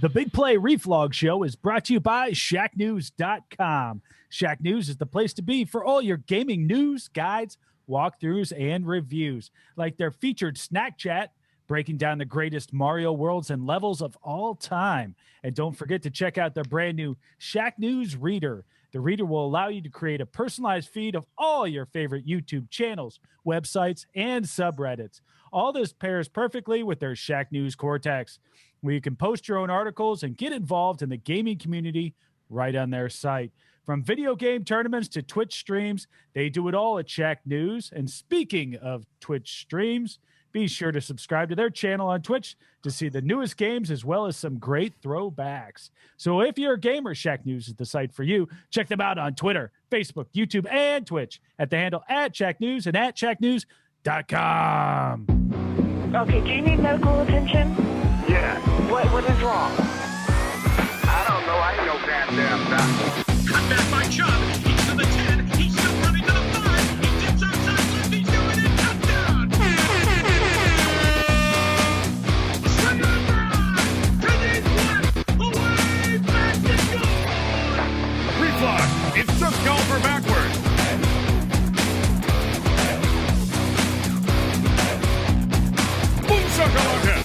The Big Play Reflog Show is brought to you by shacknews.com. Shack News is the place to be for all your gaming news, guides, walkthroughs, and reviews, like their featured Snack Chat, breaking down the greatest Mario worlds and levels of all time. And don't forget to check out their brand new Shack News Reader. The reader will allow you to create a personalized feed of all your favorite YouTube channels, websites, and subreddits. All this pairs perfectly with their Shack News Cortex, where you can post your own articles and get involved in the gaming community right on their site. From video game tournaments to Twitch streams, they do it all at Shack News. And speaking of Twitch streams, be sure to subscribe to their channel on Twitch to see the newest games as well as some great throwbacks. So if you're a gamer, Shack News is the site for you. Check them out on Twitter, Facebook, YouTube, and Twitch at the handle @ShackNews and @ShackNews.com. Okay, do you need medical attention? Yeah. What is wrong? I don't know. I ain't no goddamn doctor. Cut back by Chubb. He's to the 10. He's still running to the 5. He dips outside left. He's doing it. Touchdown. Away. Back to goal. Reflux. It's just golfer backwards. Boom shakalaka.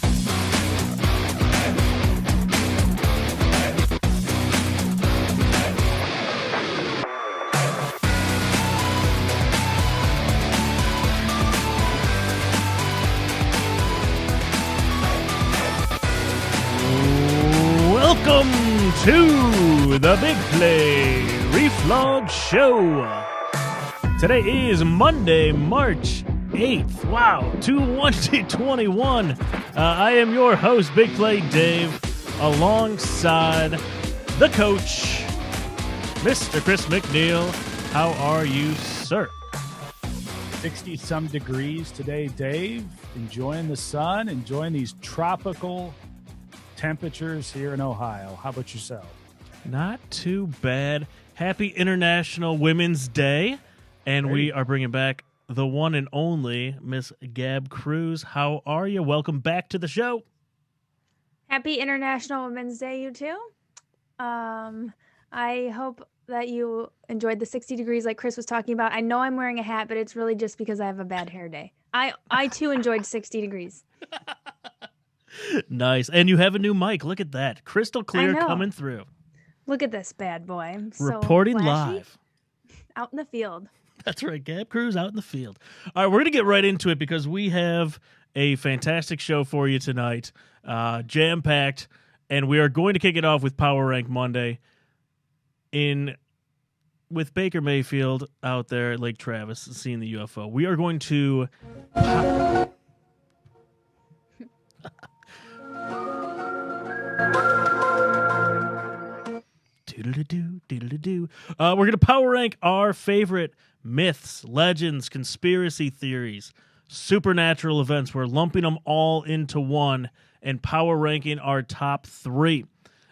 Welcome to the Big Play Reflog Show. Today is Monday, March 8th. Wow, 2021. I am your host, Big Play Dave, alongside the coach, Mr. Chris McNeil. How are you, sir? 60-some degrees today, Dave. Enjoying the sun, enjoying these tropical temperatures here in Ohio. How about yourself? Not too bad. Happy International Women's Day. And we are bringing back the one and only Miss Gab Cruz. How are you? Welcome back to the show. Happy International Women's Day, you too. I hope that you enjoyed the 60 degrees like Chris was talking about. I know I'm wearing a hat, but it's really just because I have a bad hair day. I too enjoyed 60 degrees. Nice. And you have a new mic. Look at that. Crystal clear coming through. Look at this bad boy. I'm so reporting flashy. live. Out in the field. That's right. Gab Cruz out in the field. All right, we're going to get right into it because we have a fantastic show for you tonight. Jam-packed. And we are going to kick it off with Power Rank Monday with Baker Mayfield out there at Lake Travis seeing the UFO. We are going to... We're going to power rank our favorite myths, legends, conspiracy theories, supernatural events. We're lumping them all into one and power ranking our top 3.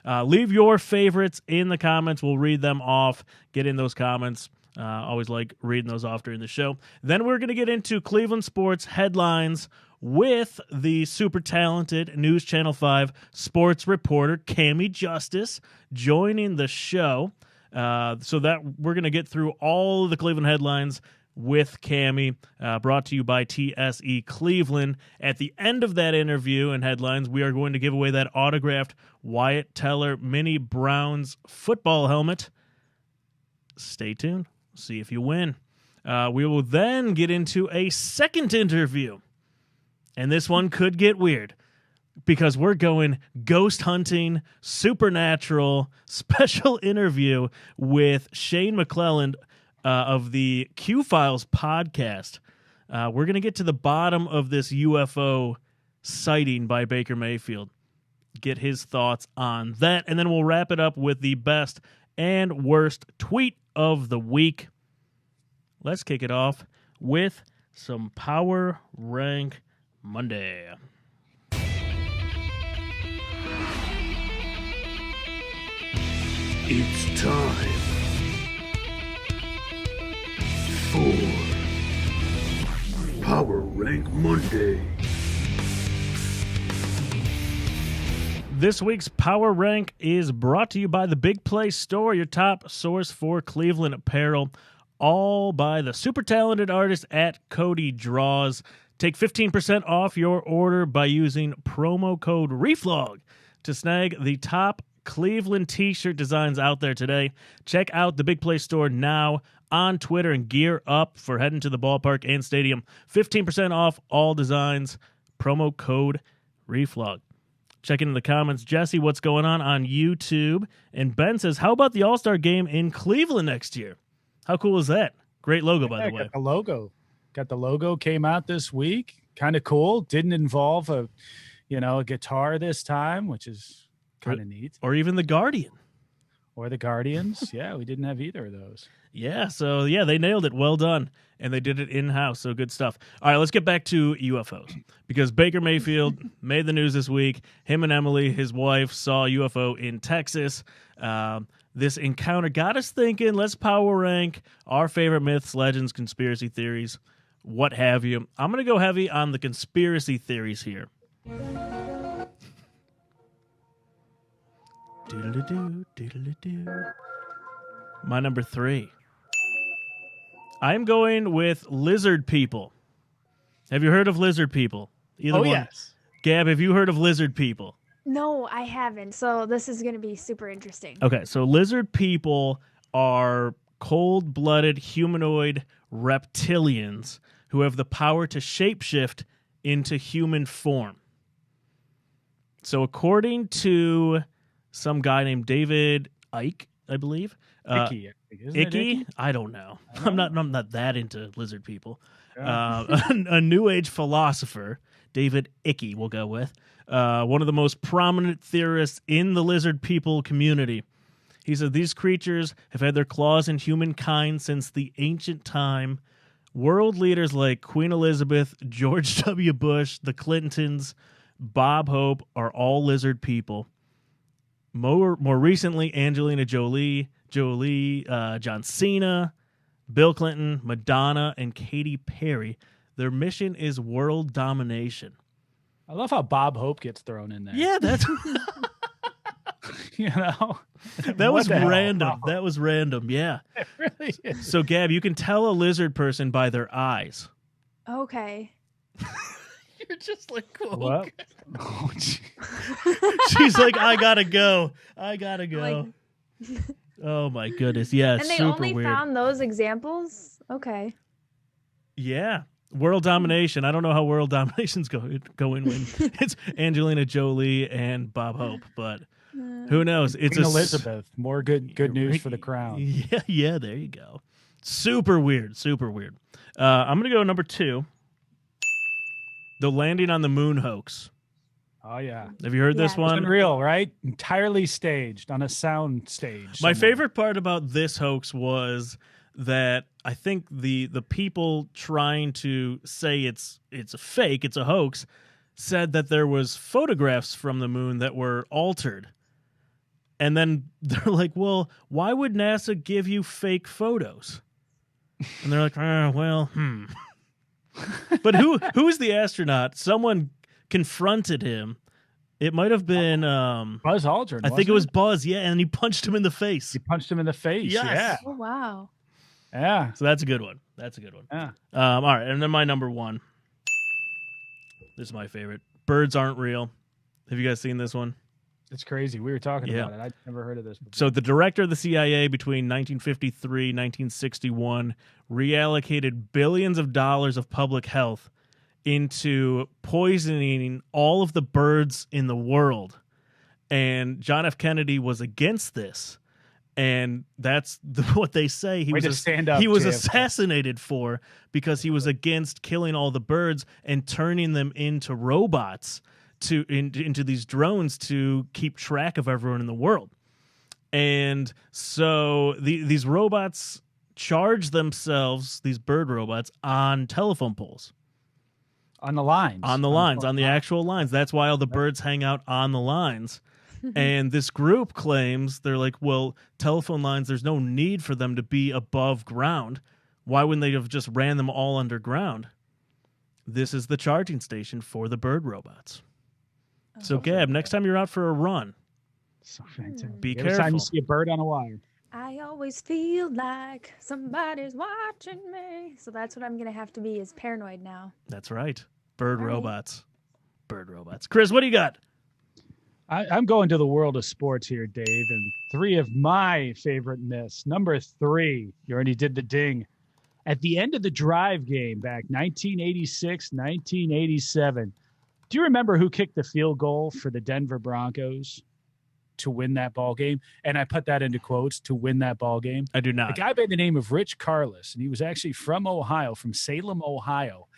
Leave your favorites in the comments. We'll read them off. Get in those comments. Always like reading those off during the show. Then we're going to get into Cleveland sports headlines with the super talented News Channel 5 sports reporter Cami Justice joining the show. So that we're going to get through all of the Cleveland headlines with Cami, brought to you by TSE Cleveland. At the end of that interview and headlines, we are going to give away that autographed Wyatt Teller Mini Browns football helmet. Stay tuned. See if you win. We will then get into a second interview. And this one could get weird because we're going ghost hunting, supernatural, special interview with Shane McClelland of the Q-Files podcast. We're going to get to the bottom of this UFO sighting by Baker Mayfield, get his thoughts on that, and then we'll wrap it up with the best and worst tweet of the week. Let's kick it off with some Power Rank Monday. It's time for Power Rank Monday. This week's Power Rank is brought to you by the Big Play Store, your top source for Cleveland apparel, all by the super talented artist at Cody Draws. Take 15% off your order by using promo code REFLOG to snag the top Cleveland t-shirt designs out there today. Check out the Big Play Store now on Twitter and gear up for heading to the ballpark and stadium. 15% off all designs, promo code REFLOG. Check into the comments. Jesse, what's going on YouTube? And Ben says, how about the All-Star game in Cleveland next year? How cool is that? Great logo, by the way. Got the logo, came out this week. Kind of cool. Didn't involve a guitar this time, which is kind of neat. Or even the Guardian. Or the Guardians. Yeah, we didn't have either of those. Yeah, so yeah, they nailed it. Well done. And they did it in-house, so good stuff. All right, let's get back to UFOs. Because Baker Mayfield made the news this week. Him and Emily, his wife, saw a UFO in Texas. This encounter got us thinking, let's power rank our favorite myths, legends, conspiracy theories, what have you. I'm going to go heavy on the conspiracy theories here. Doodle-doo, doodle-doo. My number 3. I'm going with lizard people. Have you heard of lizard people? Either one. Yes. Gab, have you heard of lizard people? No, I haven't. So this is going to be super interesting. Okay, so lizard people are cold-blooded humanoid reptilians who have the power to shapeshift into human form. So according to some guy named David Icke, I believe. Icky. Isn't it Icky? I don't know. I'm not that into lizard people. A New Age philosopher, David Icke, we'll go with. One of the most prominent theorists in the lizard people community. He said these creatures have had their claws in humankind since the ancient time. World leaders like Queen Elizabeth, George W. Bush, the Clintons, Bob Hope are all lizard people. More recently, Angelina Jolie, John Cena, Bill Clinton, Madonna, and Katy Perry. Their mission is world domination. I love how Bob Hope gets thrown in there. Yeah, that's that was random. That was random. Yeah, it really is. So, Gab, you can tell a lizard person by their eyes. Okay. You're just like, whoa. What? Oh, she's like, I gotta go. Oh my goodness, yeah, And they super only weird. found those examples? Okay. Yeah, world domination. I don't know how world domination's going when it's Angelina Jolie and Bob Hope, but who knows? It's Queen Elizabeth. More good news for the crown. Yeah, there you go. Super weird. I'm gonna go number 2. The landing on the moon hoax. Oh, yeah. Have you heard this Yeah. one? Unreal, right? Entirely staged on a sound stage. My somewhere. favorite part about this hoax was that I think the people trying to say it's a fake, it's a hoax, said that there was photographs from the moon that were altered. And then they're like, well, why would NASA give you fake photos? And they're like, But who's the astronaut? Someone confronted him. It might have been Buzz Aldrin. I think it was Buzz, yeah, and he punched him in the face. He punched him in the face. Yes. Oh, wow. Yeah. So that's a good one. Yeah. All right, and then my number 1. This is my favorite. Birds aren't real. Have you guys seen this one? It's crazy. We were talking about it. I'd never heard of this before. So the director of the CIA between 1953 and 1961 reallocated billions of dollars of public health into poisoning all of the birds in the world. And John F. Kennedy was against this. And that's what they say he was assassinated for, because he was against killing all the birds and turning them into robots, into these drones to keep track of everyone in the world. And so these robots charge themselves, these bird robots, on telephone poles. On the lines. On the actual lines. That's why all the birds hang out on the lines. And this group claims, they're like, well, telephone lines, there's no need for them to be above ground. Why wouldn't they have just ran them all underground? This is the charging station for the bird robots. So, Gab, next time you're out for a run, So fantastic. be Every time careful. you see a bird on a wire. I always feel like somebody's watching me. So that's what I'm going to have to be, is paranoid now. That's right. Bird All right. robots. Bird robots. Chris, what do you got? I'm going to the world of sports here, Dave, and 3 of my favorite myths. Number 3, you already did the ding. At the end of the drive game back 1986, 1987, do you remember who kicked the field goal for the Denver Broncos to win that ball game? And I put that into quotes, to win that ball game. I do A not. guy by the name of Rich Carless, and he was actually from Ohio, from Salem, Ohio.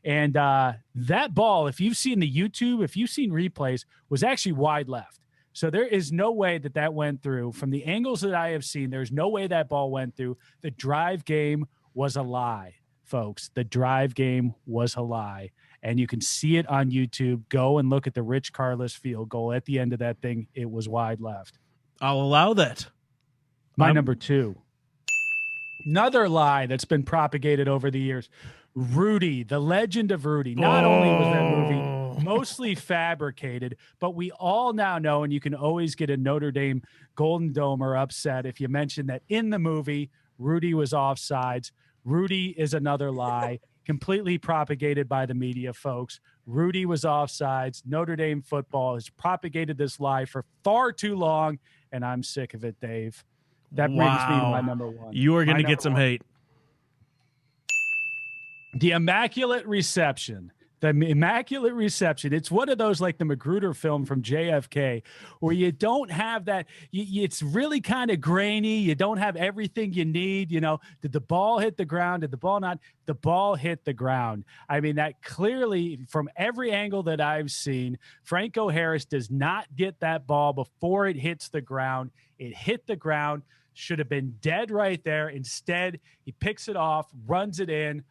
And that ball, if you've seen the YouTube, if you've seen replays, was actually wide left. So there is no way that that went through. From the angles that I have seen, there's no way that ball went through. The drive game was a lie, folks. The drive game was a lie. And you can see it on YouTube. Go and look at the Rich Carless field goal. At the end of that thing, it was wide left. I'll allow that. My number 2. Another lie that's been propagated over the years. Rudy, the legend of Rudy. Not only was that movie mostly fabricated, but we all now know, and you can always get a Notre Dame Golden Domer upset if you mention that in the movie, Rudy was offsides. Rudy is another lie, completely propagated by the media, folks. Rudy was offsides. Notre Dame football has propagated this lie for far too long, and I'm sick of it, Dave. That brings me to my number 1. You are going to My get some number 1. hate. The Immaculate Reception. The Immaculate Reception. It's one of those, like the Magruder film from JFK, where you don't have that. It's really kind of grainy. You don't have everything you need. You know, did the ball hit the ground? Did the ball not? The ball hit the ground. I mean, that clearly, from every angle that I've seen, Franco Harris does not get that ball before it hits the ground. It hit the ground. Should have been dead right there. Instead, he picks it off, runs it in.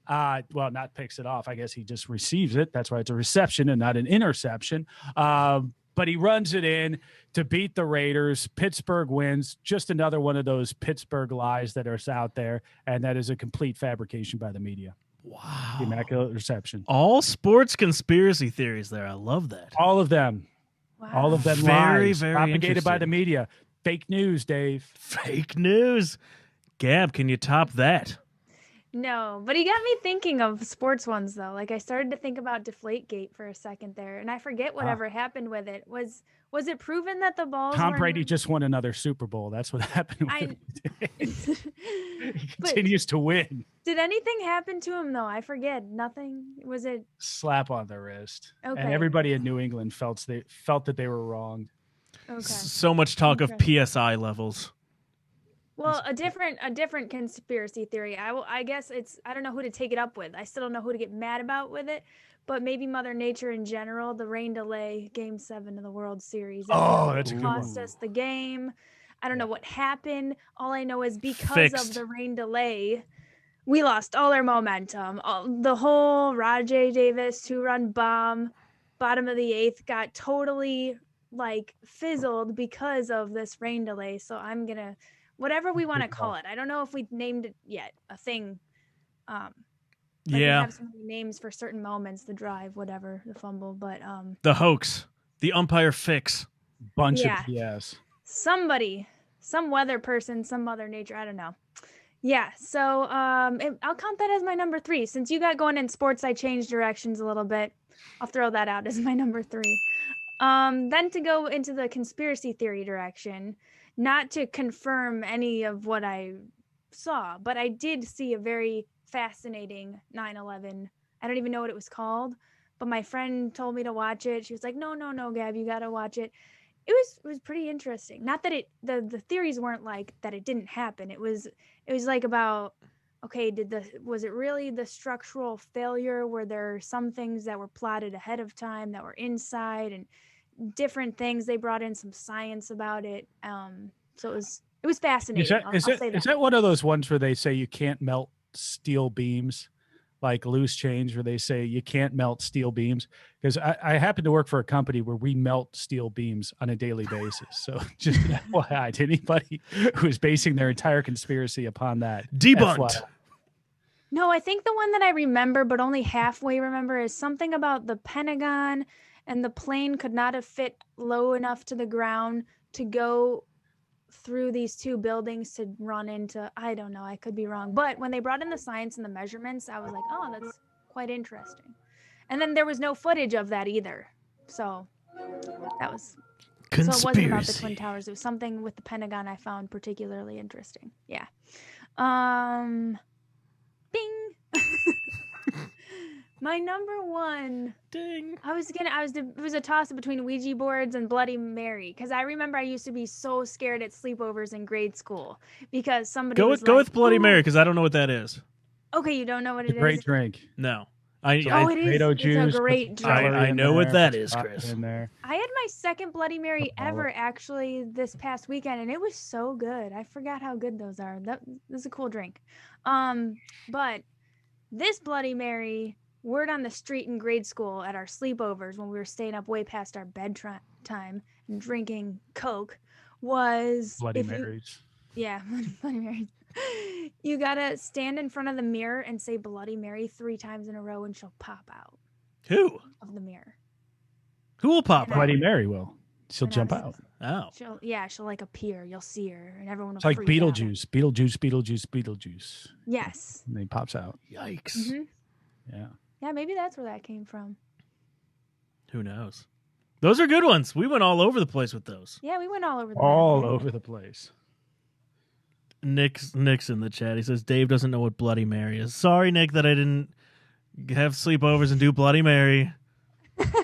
Well, not picks it off. I guess he just receives it. That's why it's a reception and not an interception. But he runs it in to beat the Raiders. Pittsburgh wins. Just another one of those Pittsburgh lies that are out there, and that is a complete fabrication by the media. Wow. The Immaculate Reception. All sports conspiracy theories there. I love that. All of them. Wow. All of them Very, lies very propagated by interesting. the media. Fake news, Dave. Fake news. Gab, can you top that? No, but he got me thinking of sports ones, though. Like, I started to think about Deflategate for a second there, and I forget whatever happened with it. Was it proven that the balls Tom were Brady just won another Super Bowl. That's what happened with him. He continues to win. Did anything happen to him, though? I forget. Nothing? Was it? Slap on the wrist. Okay. And everybody in New England felt that they were wronged. Okay. So much talk of PSI levels. Well, a different conspiracy theory. I guess I don't know who to take it up with. I still don't know who to get mad about with it, but maybe Mother Nature in general. The rain delay, Game 7 of the World Series. That's a good cost one. us the game. I don't know what happened. All I know is because Fixed. of the rain delay, we lost all our momentum. The whole Rajay Davis 2-run bomb, bottom of the 8th, got totally fizzled because of this rain delay. So I'm gonna. Whatever we want to call it. I don't know if we named it yet. A thing. We Yeah. have so many names for certain moments, the drive, whatever, the fumble, but The hoax. The umpire fix. Bunch Yeah. of BS. somebody, some weather person, some Mother Nature, I don't know. Yeah, so I'll count that as my number 3. Since you got going in sports, I changed directions a little bit. I'll throw that out as my number 3. Then to go into the conspiracy theory direction, not to confirm any of what I saw, but I did see a very fascinating 9/11. I don't even know what it was called, but my friend told me to watch it. She was like, no, Gab, you got to watch it. It was pretty interesting. Not that the theories weren't like that it didn't happen. It was like about, okay, was it really the structural failure? Were there some things that were plotted ahead of time that were inside and different things? They brought in some science about it. So it was fascinating. Is that one of those ones where they say you can't melt steel beams, like loose change, where they say you can't melt steel beams? Because I happen to work for a company where we melt steel beams on a daily basis. So just FYI to anybody who is basing their entire conspiracy upon that. Debunked. FYI. No, I think the one that I remember, but only halfway remember, is something about the Pentagon and the plane could not have fit low enough to the ground to go through these two buildings to run into, I don't know, I could be wrong. But when they brought in the science and the measurements, I was like, oh, that's quite interesting. And then there was no footage of that either. So that was, so it wasn't about the Twin Towers. It was something with the Pentagon I found particularly interesting. Yeah. Bing. My number one. Ding. It was a toss between Ouija boards and Bloody Mary, because I remember I used to be so scared at sleepovers in grade school because somebody Go was with Bloody "Ooh." Mary, because I don't know what that is. Okay, you don't know what It's it a great is? drink. No. Oh, it is. Tomato juice. It's a great put drink. celery I in know what there, that put is, vodka Chris. In there. I had my second Bloody Mary Follow ever it. actually this past weekend, and it was so good. I forgot how good those are. That is a cool drink. But this Bloody Mary, word on the street in grade school at our sleepovers when we were staying up way past our bedtime and drinking Coke, was Bloody if you- Marys. Yeah, Bloody Mary. You gotta stand in front of the mirror and say Bloody Mary 3 times in a row, and she'll pop out Who? of the mirror. Who will pop out? Bloody Mary will. She'll And I jump was- out. Oh. She'll like appear. You'll see her, and everyone will. It's like freak out. Beetlejuice. Yes. And then he pops out. Yikes. Mhm. Yeah. Yeah, maybe that's where that came from. Who knows? Those are good ones. We went all over the place with those. Yeah, we went all over the All map. over the place. Nick's in the chat. He says Dave doesn't know what Bloody Mary is. Sorry, Nick, that I didn't have sleepovers and do Bloody Mary.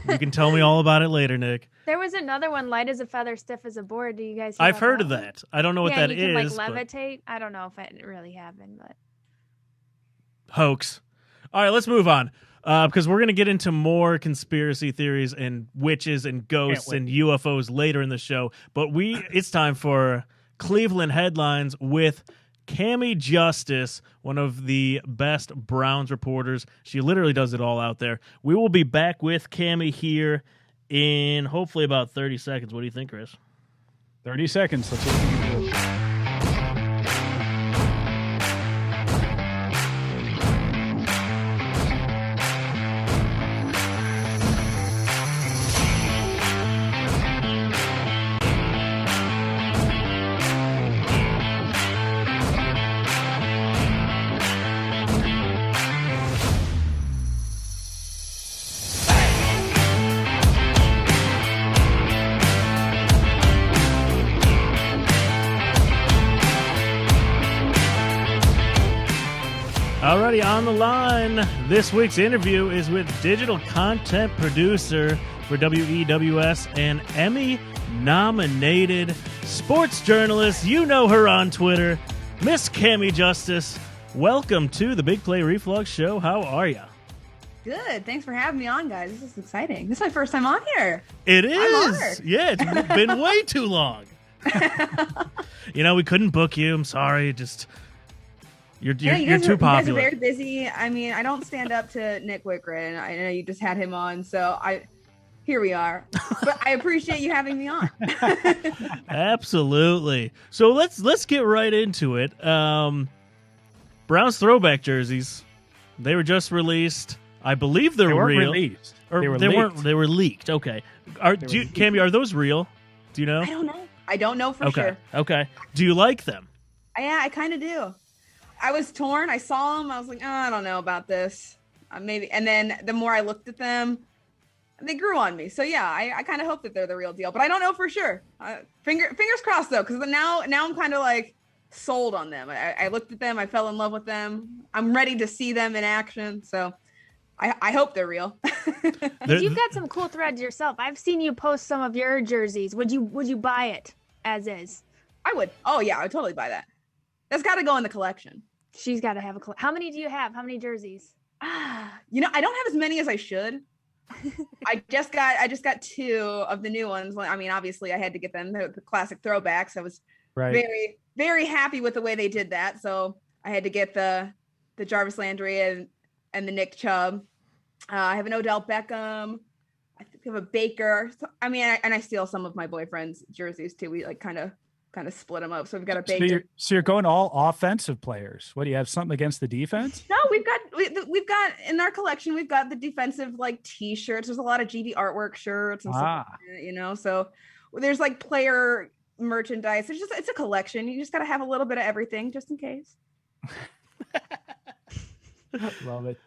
You can tell me all about it later, Nick. There was another one, light as a feather, stiff as a board. Do you guys? I've heard of that. I don't know what yeah, that you can is. like but- levitate. I don't know if it really happened, but Hoax. All right, let's move on. Because we're going to get into more conspiracy theories and witches and ghosts and UFOs later in the show. But it's time for Cleveland headlines with Cami Justice, one of the best Browns reporters. She literally does it all out there. We will be back with Cami here in hopefully about 30 seconds. What do you think, Chris? 30 seconds. Let's see what we can do. Alrighty, on the line, this week's interview is with digital content producer for WEWS and Emmy-nominated sports journalist. You know her on Twitter, Miss Cami Justice. Welcome to the Big Play Reflux Show. How are you? Good. Thanks for having me on, guys. This is exciting. This is my first time on here. It I'm is. honored. Yeah, it's been way too long. We couldn't book you. I'm sorry. Just you're too You guys are popular. very busy. I mean, I don't stand up to Nick Wickred, and I know you just had him on, so here we are. But I appreciate you having me on. Absolutely. So let's get right into it. Browns throwback jerseys. They were just released. I believe they're They weren't real. released. Or They were they weren't. leaked. They were leaked. Okay. Cami, are those real? Do you know? I don't know. I don't know for okay. sure. Okay. Do you like them? Yeah, I kind of do. I was torn. I saw them. I was like, oh, I don't know about this. Maybe. And then the more I looked at them, they grew on me. So yeah, I kind of hope that they're the real deal, but I don't know for sure. Fingers crossed though, because now I'm kind of like sold on them. I looked at them. I fell in love with them. I'm ready to see them in action. So I hope they're real. you've got some cool threads yourself. I've seen you post some of your jerseys. Would you buy it as is? I would. Oh yeah, I would totally buy that. That's got to go in the collection. She's got to have a. How many do you have? How many jerseys? I don't have as many as I should. I just got 2 of the new ones. I mean, obviously I had to get them, the classic throwbacks. I was Right. very, very happy with the way they did that. So I had to get the Jarvis Landry and the Nick Chubb. I have an Odell Beckham. I think I have a Baker. So, I mean, I steal some of my boyfriend's jerseys too. We like kind of split them up. So we've got a Baker. So you're going all offensive players. What do you have? Something against the defense? No, we've got we've got in our collection, we've got the defensive like t-shirts. There's a lot of GD artwork shirts and stuff like that, you know. So there's like player merchandise. It's a collection. You just got to have a little bit of everything just in case. Love it.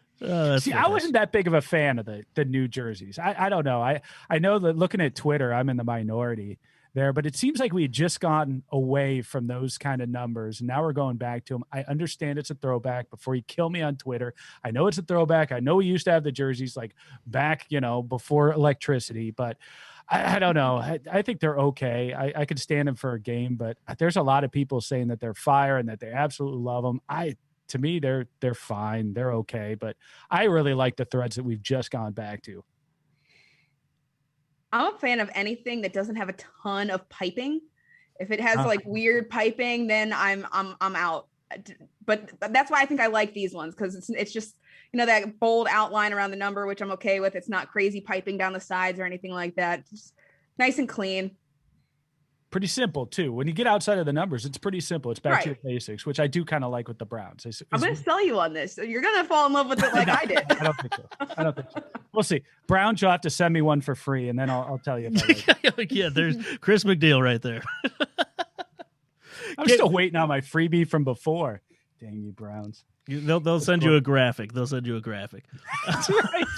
See, I wasn't that big of a fan of the new jerseys. I don't know. I know that looking at Twitter, I'm in the minority there, but it seems like we had just gotten away from those kind of numbers. And now we're going back to them. I understand it's a throwback. Before you kill me on Twitter, I know it's a throwback. I know we used to have the jerseys like back, before electricity, but I don't know. I think they're okay. I could stand them for a game, but there's a lot of people saying that they're fire and that they absolutely love them. To me, they're fine. They're okay. But I really like the threads that we've just gone back to. I'm a fan of anything that doesn't have a ton of piping. If it has like weird piping, then I'm out. But that's why I think I like these ones, because it's just, that bold outline around the number, which I'm okay with. It's not crazy piping down the sides or anything like that. Just nice and clean. Pretty simple too. When you get outside of the numbers, it's pretty simple. It's back to the basics, which I do kind of like with the Browns. I'm going to sell you on this. You're going to fall in love with it like I did. I don't think so. We'll see. Browns, you'll have to send me one for free, and then I'll tell you. If I like Yeah, there's Chris McNeil right there. I'm still waiting on my freebie from before. Dang you, Browns. They'll send you a graphic. That's right,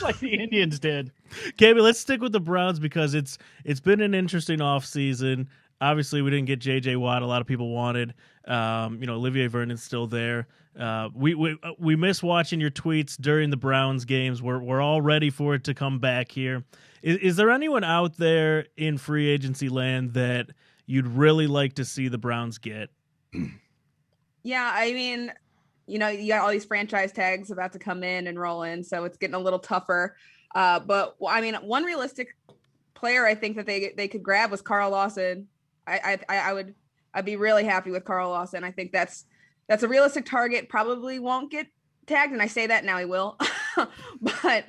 like the Indians did. Cami, let's stick with the Browns because it's been an interesting offseason. Obviously, we didn't get J.J. Watt. A lot of people wanted. Olivier Vernon's still there. We miss watching your tweets during the Browns games. We're all ready for it to come back here. Is there anyone out there in free agency land that you'd really like to see the Browns get? Yeah, I mean, you got all these franchise tags about to come in and roll in, so it's getting a little tougher. But I mean, one realistic player I think that they could grab was Carl Lawson. I'd be really happy with Carl Lawson. I think that's a realistic target. Probably won't get tagged, and I say that now he will. But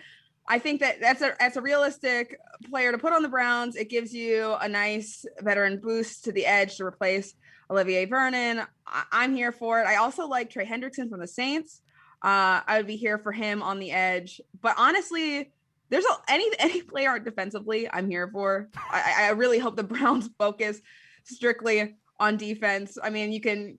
I think that's a realistic player to put on the Browns. It gives you a nice veteran boost to the edge to replace Olivier Vernon. I'm here for it. I also like Trey Hendrickson from the Saints. I would be here for him on the edge. But honestly, there's any player defensively I'm here for. I really hope the Browns focus strictly on defense. I mean, you can,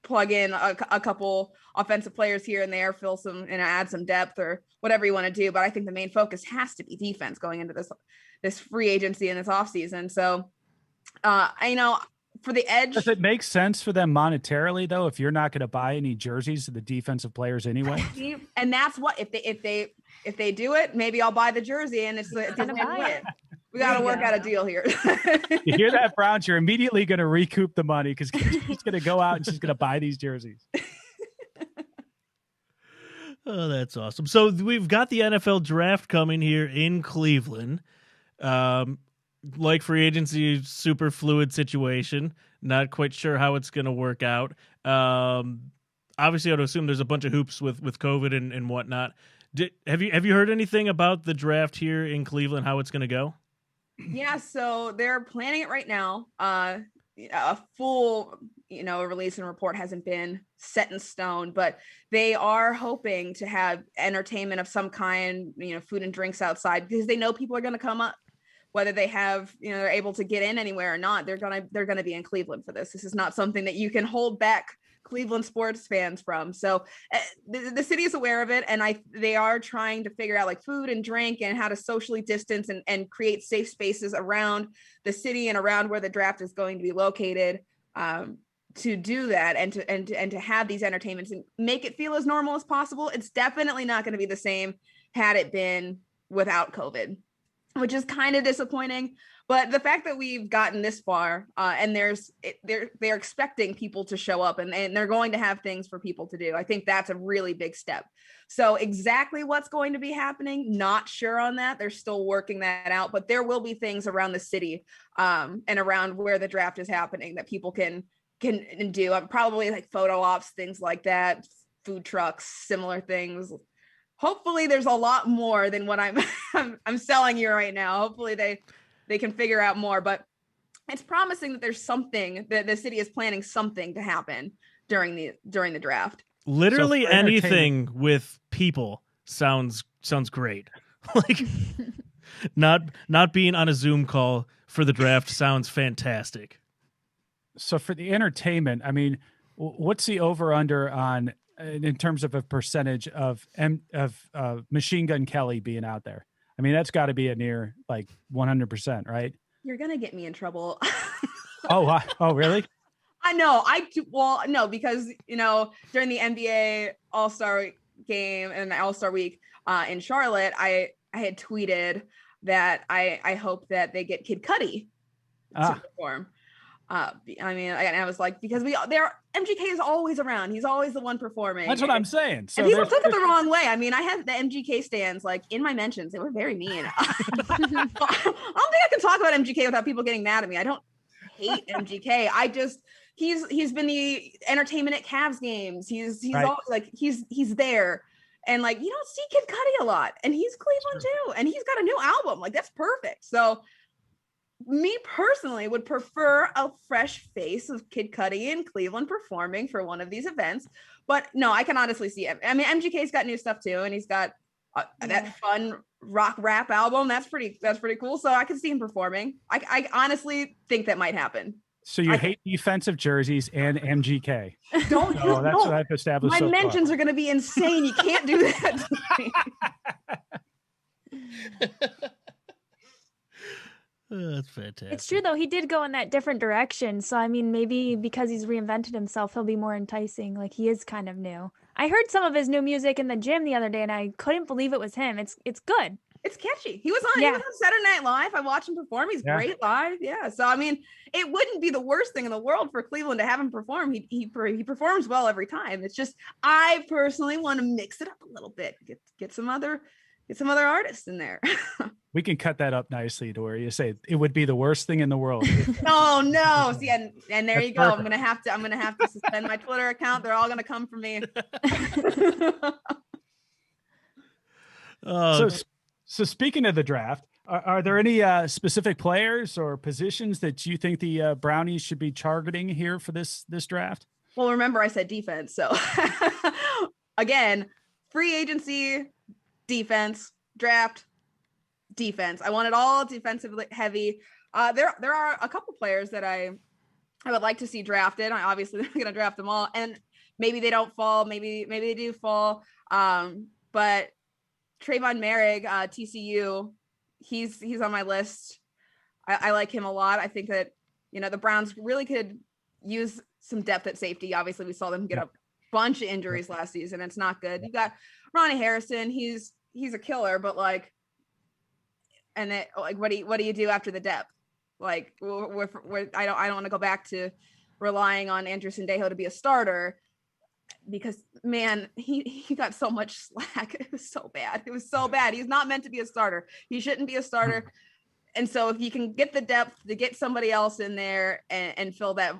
plug in a couple offensive players here and there, fill some and add some depth or whatever you want to do. But I think the main focus has to be defense going into this free agency and this offseason. So, for the edge. Does it make sense for them monetarily though, if you're not going to buy any jerseys of the defensive players anyway? And that's what, if they do it, maybe I'll buy the jersey and it's a win-win. We got to work out a deal here. You hear that, Browns? You're immediately going to recoup the money because she's going to go out and she's going to buy these jerseys. Oh, that's awesome. So we've got the NFL draft coming here in Cleveland. Like free agency, super fluid situation. Not quite sure how it's going to work out. Obviously, I would assume there's a bunch of hoops with COVID and whatnot. Have you heard anything about the draft here in Cleveland, how it's going to go? Yeah, so they're planning it right now. A full, release and report hasn't been set in stone, but they are hoping to have entertainment of some kind, food and drinks outside, because they know people are going to come up, whether they have, they're able to get in anywhere or not. They're going to be in Cleveland for this. This is not something that you can hold back Cleveland sports fans from. So the city is aware of it, and they are trying to figure out like food and drink and how to socially distance and create safe spaces around the city and around where the draft is going to be located, to do that and to have these entertainments and make it feel as normal as possible. It's definitely not going to be the same had it been without COVID, which is kind of disappointing. But the fact that we've gotten this far, and they're expecting people to show up and they're going to have things for people to do, I think that's a really big step. So exactly what's going to be happening, not sure on that. They're still working that out, but there will be things around the city and around where the draft is happening that people can do. Probably like photo ops, things like that, food trucks, similar things. Hopefully there's a lot more than what I'm selling you right now. Hopefully they can figure out more, but it's promising that there's something that the city is planning something to happen during the draft. Literally So for entertainment- anything with people sounds great. Like not being on a Zoom call for the draft sounds fantastic. So for the entertainment, I mean, what's the over under on in terms of a percentage of Machine Gun Kelly being out there? I mean, that's got to be a near like 100%, right? You're gonna get me in trouble. Oh, really? I know. Well, no, because during the NBA All-Star game and the All-Star week in Charlotte, I had tweeted that I hope that they get Kid Cudi to perform. I mean, I was like, because MGK is always around. He's always the one performing. That's what I'm saying. So and people took it the wrong way. I mean, I had the MGK stands like in my mentions. They were very mean. I don't think I can talk about MGK without people getting mad at me. I don't hate MGK. I just he's been the entertainment at Cavs games. He's right. always like he's there. And like you don't see Kid Cudi a lot. And he's Cleveland too. And he's got a new album. Like that's perfect. So me personally would prefer a fresh face of Kid Cudi in Cleveland performing for one of these events. But no, I can honestly see it. I mean, MGK's got new stuff too, and he's got that fun rock rap album. That's pretty cool. So I can see him performing. I honestly think that might happen. So you hate defensive jerseys and MGK. That's what I've established. My so mentions are going to be insane. You can't do that to me. That's fantastic. It's true though. He did go in that different direction. So I mean, maybe because he's reinvented himself, he'll be more enticing. Like he is kind of new. I heard some of his new music in the gym the other day, and I couldn't believe it was him. It's good. It's catchy. He was on Saturday Night Live. I watched him perform. He's great live. Yeah. So I mean, it wouldn't be the worst thing in the world for Cleveland to have him perform. He performs well every time. It's just I personally want to mix it up a little bit. Get some other artists in there. We can cut that up nicely to where you say it would be the worst thing in the world. No. See, and there you go. Perfect. I'm gonna have to suspend my Twitter account. They're all gonna come for me. So speaking of the draft, are there any specific players or positions that you think the Brownies should be targeting here for this draft? Well, remember I said defense. So again, free agency, defense, draft, defense. I want it all defensively heavy. There are a couple players that I would like to see drafted. I obviously they're going to draft them all, and maybe they don't fall. Maybe they do fall. But Trayvon Merrick, TCU, he's on my list. I like him a lot. I think that the Browns really could use some depth at safety. Obviously, we saw them get a bunch of injuries last season. It's not good. You got Ronnie Harrison. He's a killer, but like. And then, like, what do you do after the depth? Like, I don't want to go back to relying on Andrew Sendejo to be a starter because, man, he got so much slack. It was so bad. He's not meant to be a starter. He shouldn't be a starter. And so if you can get the depth to get somebody else in there and fill that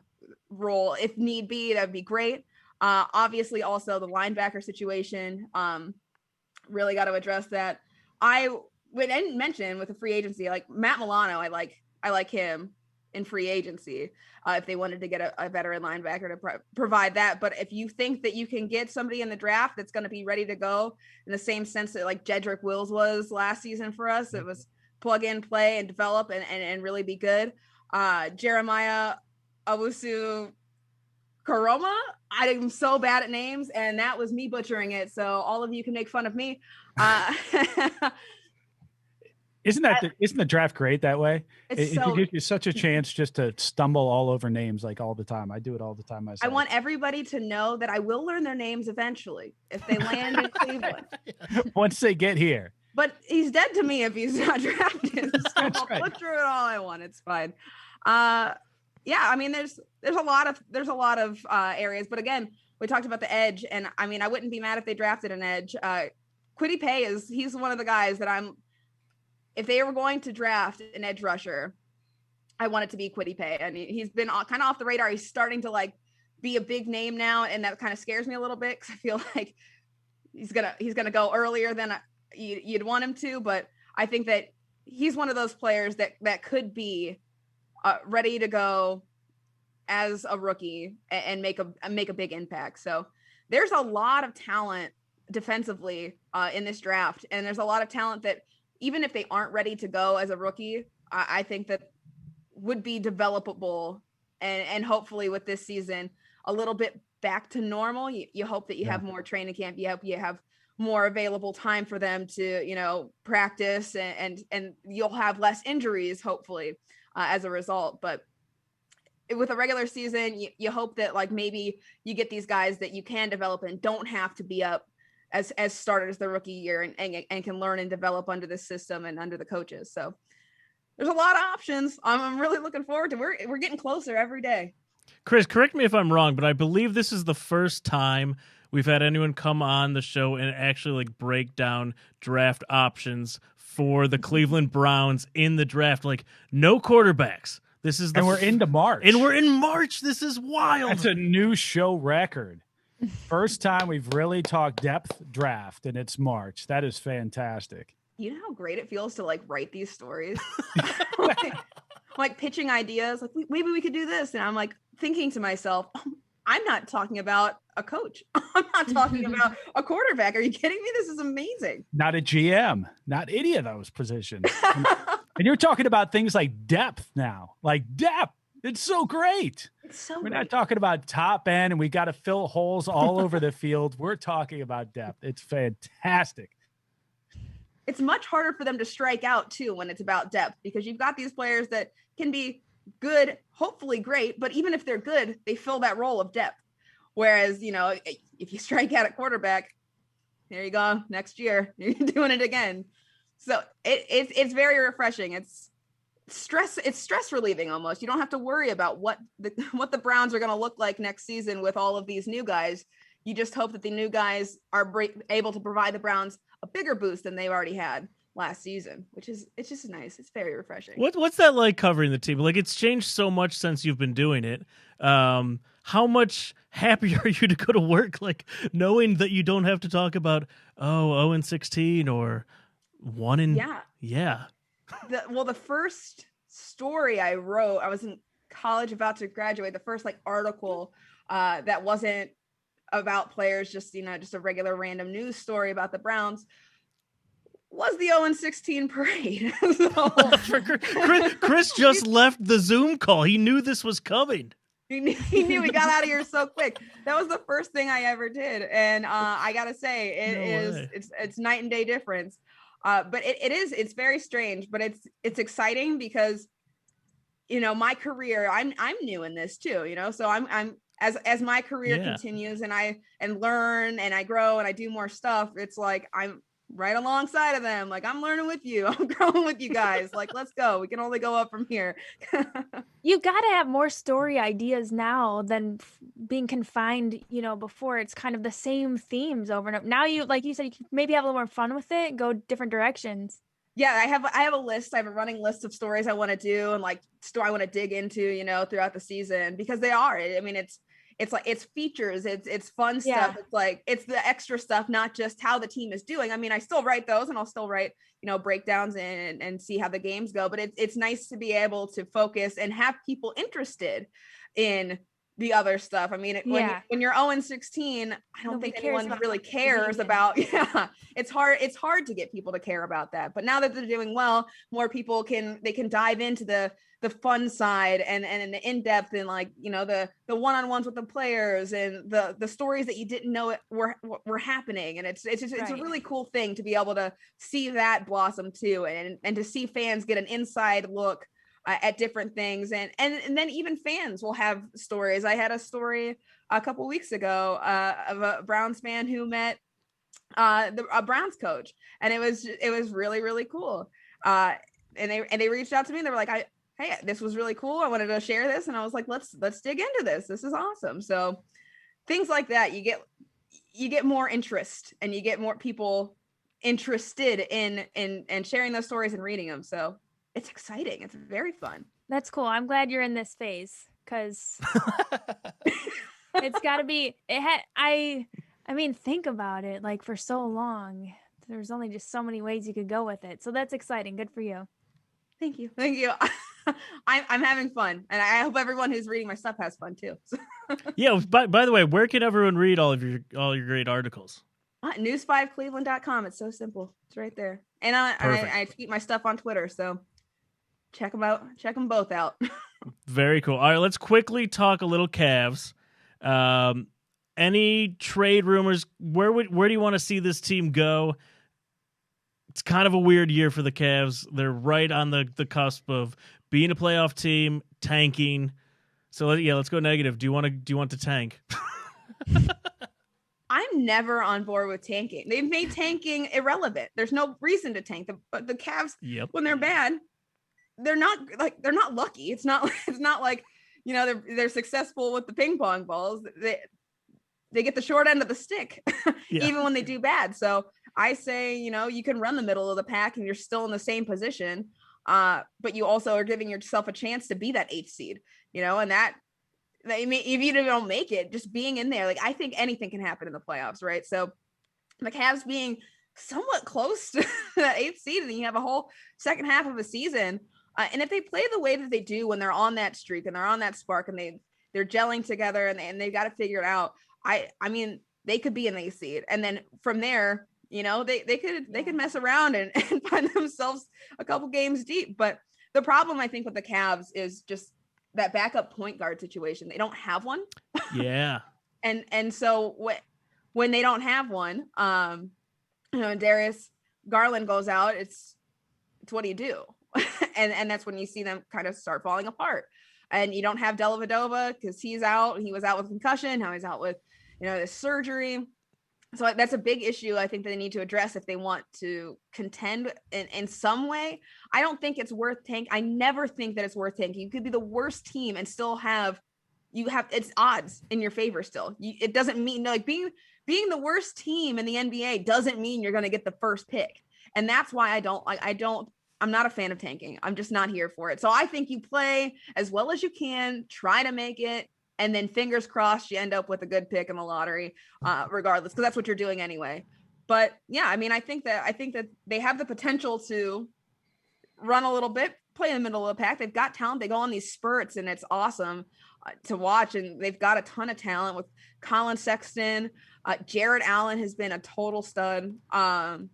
role, if need be, that'd be great. Obviously, also the linebacker situation, really got to address that. I didn't mention with the free agency, like Matt Milano, I like him in free agency if they wanted to get a veteran linebacker to provide that. But if you think that you can get somebody in the draft that's going to be ready to go in the same sense that like Jedrick Wills was last season for us, it was plug in, play, and develop and really be good. Jeremiah Owusu Karoma, I am so bad at names, and that was me butchering it. So all of you can make fun of me. Isn't the draft great that way? It gives you such a chance just to stumble all over names like all the time. I do it all the time myself. I want everybody to know that I will learn their names eventually if they land in Cleveland. Once they get here. But he's dead to me if he's not drafted. So I'll butcher it all I want. It's fine. I mean, there's a lot of areas, but again, we talked about the edge, and I mean, I wouldn't be mad if they drafted an edge. Kwity Paye he's one of the guys that if they were going to draft an edge rusher, I want it to be Kwity Paye. I mean, he's been kind of off the radar. He's starting to like be a big name now, and that kind of scares me a little bit because I feel like he's gonna go earlier than you'd want him to. But I think that he's one of those players that could be ready to go as a rookie and make a big impact. So there's a lot of talent defensively in this draft. And there's a lot of talent that even if they aren't ready to go as a rookie, I think that would be developable. And hopefully with this season, a little bit back to normal. You hope that you have more training camp. You hope you have more available time for them to, practice and you'll have less injuries, hopefully, as a result. But with a regular season, you hope that like maybe you get these guys that you can develop and don't have to be up as starters the rookie year and can learn and develop under the system and under the coaches. So there's a lot of options. I'm really looking forward to we're getting closer every day. Chris, correct me if I'm wrong, but I believe this is the first time we've had anyone come on the show and actually like break down draft options for the Cleveland Browns in the draft. Like no quarterbacks. This is and we're into March. And we're in March. This is wild. That's a new show record. First time we've really talked depth draft, and it's March. That is fantastic. You know how great it feels to like write these stories? like pitching ideas, like maybe we could do this. And I'm like thinking to myself, I'm not talking about a coach. I'm not talking about a quarterback. Are you kidding me? This is amazing. Not a GM, not any of those positions. And you're talking about things like depth now, like depth. It's so great. We're not talking about top end and we got to fill holes all over the field. We're talking about depth. It's fantastic. It's much harder for them to strike out too when it's about depth, because you've got these players that can be good, hopefully great, but even if they're good, they fill that role of depth. Whereas, if you strike out at quarterback, there you go. Next year, you're doing it again. So it's very refreshing. It's stress relieving almost. You don't have to worry about what the Browns are going to look like next season with all of these new guys. You just hope that the new guys are able to provide the Browns a bigger boost than they've already had last season, it's just nice. It's very refreshing. What's that like covering the team? Like it's changed so much since you've been doing it. How much happier are you to go to work, like knowing that you don't have to talk about 0-16 or 1 yeah. The first story I wrote, I was in college about to graduate. The first article that wasn't about players, just a regular random news story about the Browns, was the 0-16 parade. Chris just left the Zoom call. He knew this was coming. He knew we got out of here so quick. That was the first thing I ever did, and I gotta say it's night and day difference. But it's very strange, but it's exciting because my career, I'm new in this too, so I'm as my career continues and I learn and I grow and I do more stuff, it's like I'm right alongside of them. Like I'm learning with you, I'm growing with you guys. Like, let's go. We can only go up from here. You got to have more story ideas now than being confined, before it's kind of the same themes over and over. Now you, like you said, you can maybe have a little more fun with it, go different directions. Yeah, I have a list. I have a running list of stories I want to do and I want to dig into, throughout the season, because they are. I mean, it's features, it's fun stuff. It's the extra stuff, not just how the team is doing. I mean, I still write those and I'll still write, breakdowns and see how the games go. But it's nice to be able to focus and have people interested in the other stuff. I mean, when you're 0-16, I don't think anyone really cares about. Yeah, it's hard to get people to care about that. But now that they're doing well, more people can dive into the fun side and the in-depth and the one-on-ones with the players and the stories that you didn't know were happening. And it's a really cool thing to be able to see that blossom too, and to see fans get an inside look at different things, and then even fans will have stories. I had a story a couple weeks ago of a Browns fan who met a Browns coach, and it was really, really cool. And they reached out to me and they were like, hey, this was really cool. I wanted to share this. And I was like, let's dig into this. This is awesome. So things like that, you get more interest and you get more people interested in sharing those stories and reading them. So it's exciting. It's very fun. That's cool. I'm glad you're in this phase, because it's got to be. I mean, think about it. Like for so long, there's only just so many ways you could go with it. So that's exciting. Good for you. Thank you. I'm having fun, and I hope everyone who's reading my stuff has fun too. Yeah. By the way, where can everyone read all your great articles? News5cleveland.com. It's so simple. It's right there. And I tweet my stuff on Twitter, so check them out. Check them both out. Very cool. All right, let's quickly talk a little Cavs. Any trade rumors? Where do you want to see this team go? It's kind of a weird year for the Cavs. They're right on the cusp of being a playoff team, tanking. So let's go negative. Do you want to tank? I'm never on board with tanking. They've made tanking irrelevant. There's no reason to tank. But the Cavs, when they're bad, they're not lucky. It's not like, they're successful with the ping pong balls. They get the short end of the stick, even when they do bad. So I say, you can run the middle of the pack and you're still in the same position. But you also are giving yourself a chance to be that 8th seed, and that, if you don't make it, just being in there, like, I think anything can happen in the playoffs, right? So the Cavs being somewhat close to that 8th seed, and you have a whole second half of a season. And if they play the way that they do when they're on that streak and they're on that spark and they're gelling together and they've got to figure it out, I mean, they could be an 8th seed. And then from there, they could mess around and find themselves a couple games deep. But the problem, I think, with the Cavs is just that backup point guard situation. They don't have one. Yeah. and so when they don't have one, Darius Garland goes out, it's what do you do? and that's when you see them kind of start falling apart. And you don't have Dellavedova because he's out. He was out with concussion. Now he's out with, this surgery. So that's a big issue I think that they need to address if they want to contend in some way. I don't think it's worth tanking. I never think that it's worth tanking. You could be the worst team and still it's odds in your favor still. It doesn't mean being the worst team in the NBA doesn't mean you're going to get the first pick. And that's why I'm not a fan of tanking. I'm just not here for it. So I think you play as well as you can, try to make it, and then fingers crossed you end up with a good pick in the lottery, regardless, because that's what you're doing anyway. But yeah, I mean, I think that they have the potential to run a little bit, play in the middle of the pack. They've got talent. They go on these spurts, and it's awesome to watch. And they've got a ton of talent with Colin Sexton. Jared Allen has been a total stud. But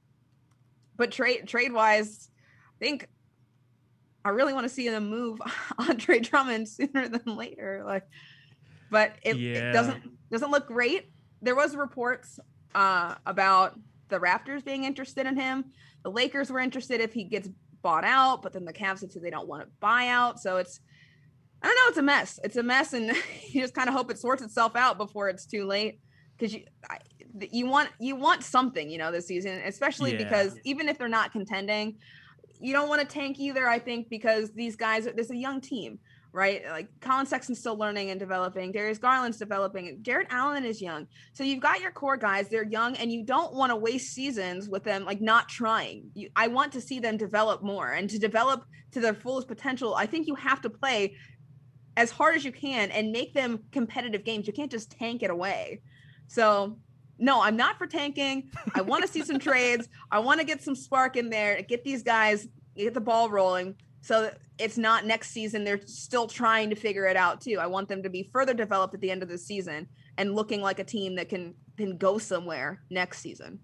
trade wise, I think I really want to see them move Andre Drummond sooner than later. But it doesn't look great. There was reports about the Raptors being interested in him. The Lakers were interested if he gets bought out, but then the Cavs said they don't want to buy out. So it's a mess. It's a mess, and you just kind of hope it sorts itself out before it's too late. Because you want something, this season, especially because even if they're not contending, you don't want to tank either. I think because these guys, there's a young team. Right? Like Colin Sexton's still learning and developing. Darius Garland's developing. Jared Allen is young. So you've got your core guys. They're young, and you don't want to waste seasons with them not trying. I want to see them develop more, and to develop to their fullest potential, I think you have to play as hard as you can and make them competitive games. You can't just tank it away. So no, I'm not for tanking. I want to see some trades. I want to get some spark in there, get these guys, get the ball rolling. So it's not next season. They're still trying to figure it out too. I want them to be further developed at the end of the season and looking like a team that can go somewhere next season.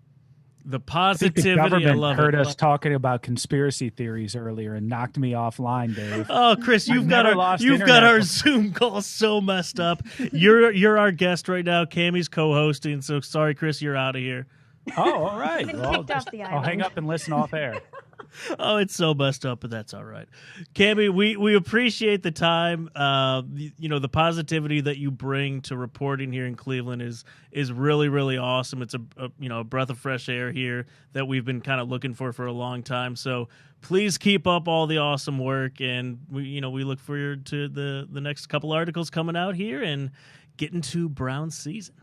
The positivity, the government I love heard it. us talking about conspiracy theories earlier and knocked me offline, Dave. Oh, Chris, you've got our Zoom call so messed up. You're our guest right now. Cami's co-hosting, so sorry, Chris, you're out of here. Oh, all right. Been Well, kicked off the I'll hang island. up and listen off air. Oh, it's so messed up, but that's all right. Cami, we appreciate the time. The positivity that you bring to reporting here in Cleveland is really, really awesome. It's a breath of fresh air here that we've been kind of looking for a long time. So please keep up all the awesome work, and we look forward to the next couple articles coming out here and getting to Browns season.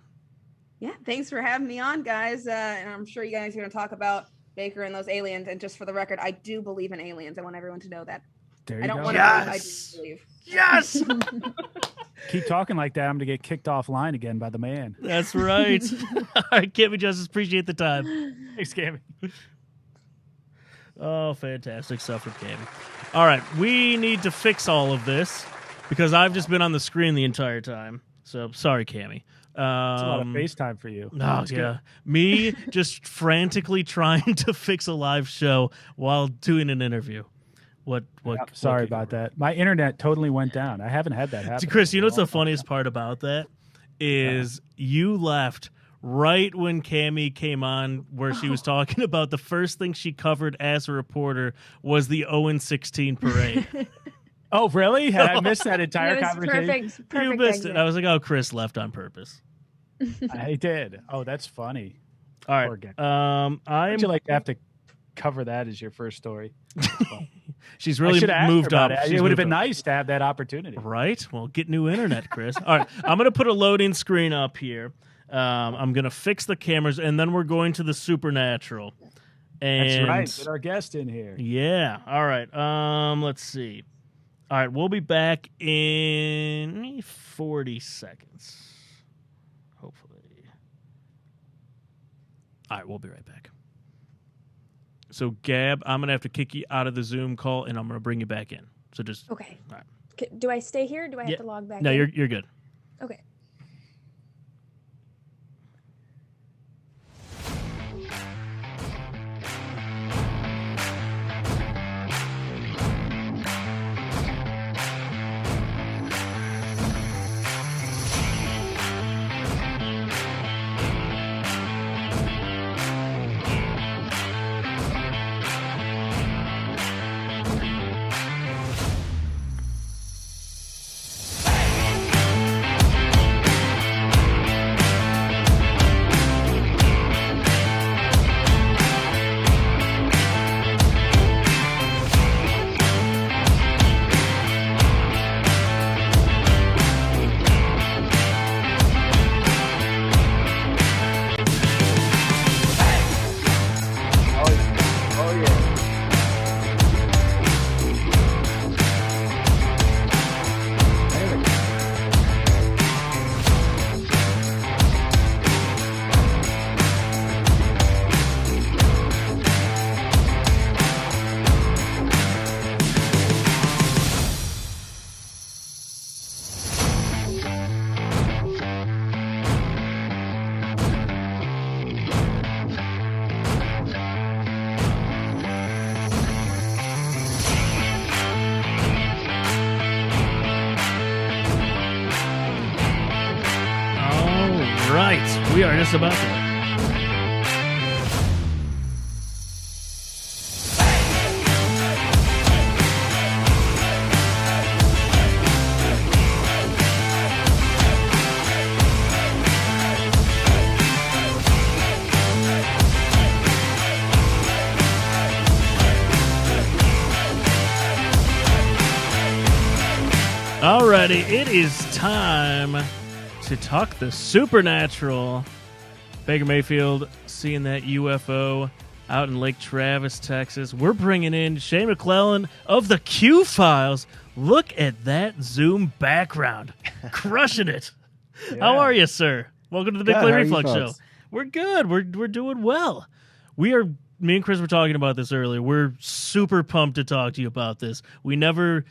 Yeah, thanks for having me on, guys. And I'm sure you guys are going to talk about Baker and those aliens. And just for the record, I do believe in aliens. I want everyone to know that. There you I don't go. want Yes! to believe. Yes! Keep talking like that. I'm going to get kicked offline again by the man. That's right. All right, Cami Justice, appreciate the time. Thanks, Cami. Oh, fantastic stuff with Cami. All right, we need to fix all of this because I've just been on the screen the entire time. So sorry, Cami. It's a lot of FaceTime for you. No, yeah. Me just frantically trying to fix a live show while doing an interview. Sorry about that. My internet totally went down. I haven't had that happen. Chris, you know what's the funniest part about that is you left right when Cami came on, where she was talking about the first thing she covered as a reporter was the 0-16 parade. Oh, really? Had I missed that entire conversation? Perfect You missed exit. it. I was like, oh, Chris left on purpose. I did. Oh, that's funny. All right. Poor guy. I'm Would you like to have to cover that as your first story? She's I really should have asked her moved about up. it. She's It would have moved been up. nice to have that opportunity. Right? Well, get new internet, Chris. All right. I'm going to put a loading screen up here. I'm going to fix the cameras, and then we're going to the supernatural. And That's right. Get our guest in here. yeah. All right. Let's see. All right. We'll be back in 40 seconds. Hopefully. All right. We'll be right back. So, Gab, I'm going to have to kick you out of the Zoom call, and I'm going to bring you back in. So just Okay. All right. Do I stay here? Do I have Yeah. to log back No, in? you're good. Okay. Oh yeah. All right. We are just about to. Alrighty, it is time to talk the supernatural. Baker Mayfield seeing that UFO out in Lake Travis, Texas. We're bringing in Shane McClelland of the Q Files. Look at that Zoom background, crushing it. How are you, sir? Welcome to the Big Good. Play How are you Reflex Show. folks? We're good. We're doing well. Me and Chris were talking about this earlier. We're super pumped to talk to you about this. We never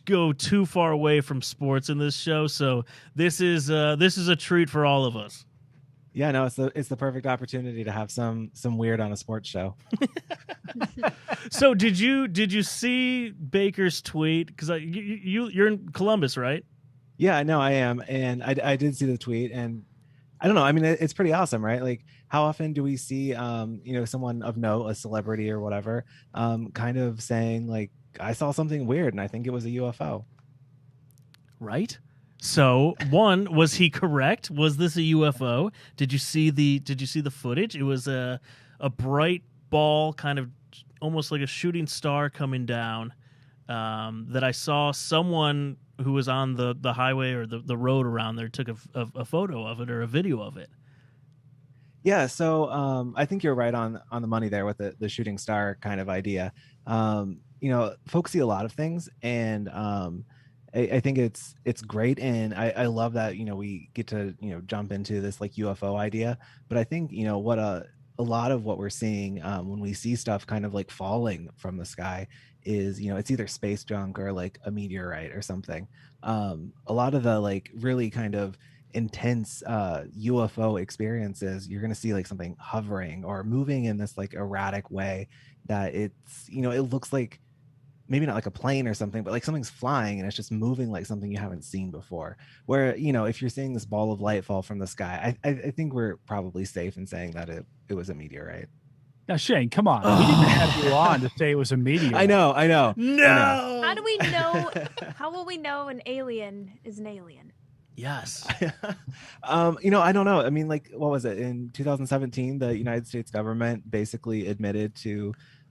go too far away from sports in this show, so this is a treat for all of us. Yeah, no, it's the perfect opportunity to have some weird on a sports show. So did you see Baker's tweet? Because you're in Columbus, right? Yeah, I know I am, and I did see the tweet, and I don't know. I mean, it's pretty awesome, right? Like, how often do we see someone of note, a celebrity or whatever, kind of saying like, I saw something weird and I think it was a UFO. Right. So, one, was he correct? Was this a UFO? Did you see the footage? It was a bright ball, kind of almost like a shooting star coming down. That I saw someone who was on the highway or the road around there took a photo of it or a video of it. Yeah, so I think you're right on the money there with the shooting star kind of idea. Folks see a lot of things, and I think it's great, and I love that we get to jump into this like UFO idea. But I think what a lot of what we're seeing when we see stuff kind of like falling from the sky is, it's either space junk or like a meteorite or something. A lot of the like really kind of intense UFO experiences, you're going to see like something hovering or moving in this like erratic way that it's, it looks like maybe not like a plane or something, but like something's flying and it's just moving like something you haven't seen before. Where, if you're seeing this ball of light fall from the sky, I think we're probably safe in saying that it was a meteorite. Now, Shane, come on. We didn't have you on to say it was a meteor. I know. No. How do we know? How will we know an alien is an alien? Yes. I don't know. I mean, like, what was it in 2017? The United States government basically admitted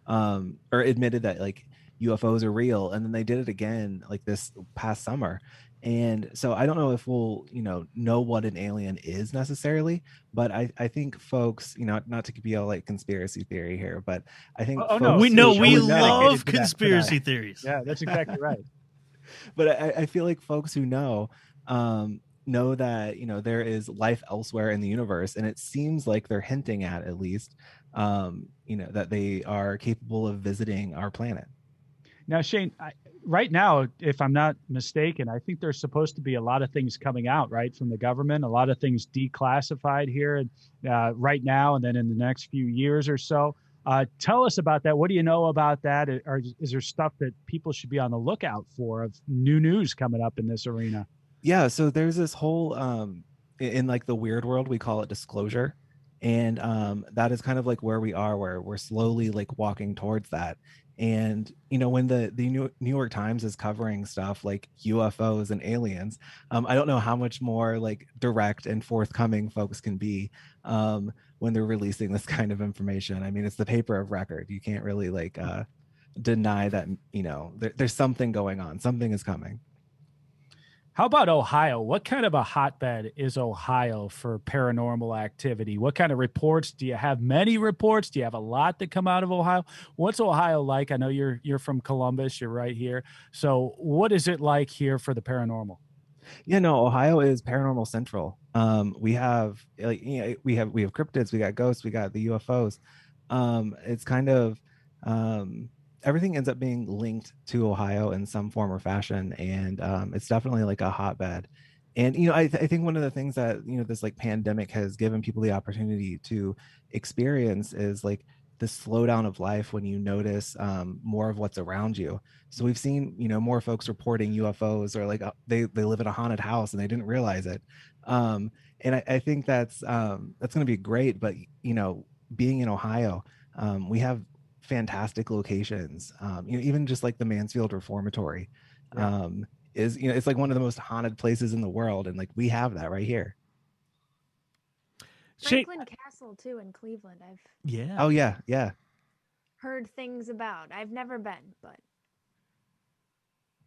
that like UFOs are real, and then they did it again like this past summer. And so I don't know if we'll know what an alien is necessarily, but I think folks, not to be all like conspiracy theory here, but I think we love conspiracy theories. Yeah, that's exactly right. But I feel like folks who know that there is life elsewhere in the universe, and it seems like they're hinting at least that they are capable of visiting our planet. Now, Shane, right now, if I'm not mistaken, I think there's supposed to be a lot of things coming out, right, from the government, a lot of things declassified here right now and then in the next few years or so. Tell us about that. What do you know about that? Or is there stuff that people should be on the lookout for of new news coming up in this arena? Yeah, so there's this whole in like the weird world, we call it disclosure. And that is kind of like where we are, where we're slowly like walking towards that. And when the New York Times is covering stuff like UFOs and aliens, I don't know how much more like direct and forthcoming folks can be when they're releasing this kind of information. I mean, it's the paper of record. You can't really like deny that there's something going on. Something is coming. How about Ohio? What kind of a hotbed is Ohio for paranormal activity? What kind of reports? Do you have many reports? Do you have a lot that come out of Ohio? What's Ohio like? I know you're from Columbus. You're right here. So what is it like here for the paranormal? Yeah, no, Ohio is paranormal central. We have we have cryptids, we got ghosts, we got the UFOs. It's kind of everything ends up being linked to Ohio in some form or fashion, and it's definitely like a hotbed. And I think one of the things that this like pandemic has given people the opportunity to experience is like the slowdown of life when you notice more of what's around you. So we've seen more folks reporting UFOs, or like they live in a haunted house and they didn't realize it. And I think that's going to be great. But being in Ohio, we have fantastic locations. Even just like the Mansfield Reformatory is it's like one of the most haunted places in the world, and like we have that right here. Franklin Castle too in Cleveland. Oh yeah heard things about. I've never been, but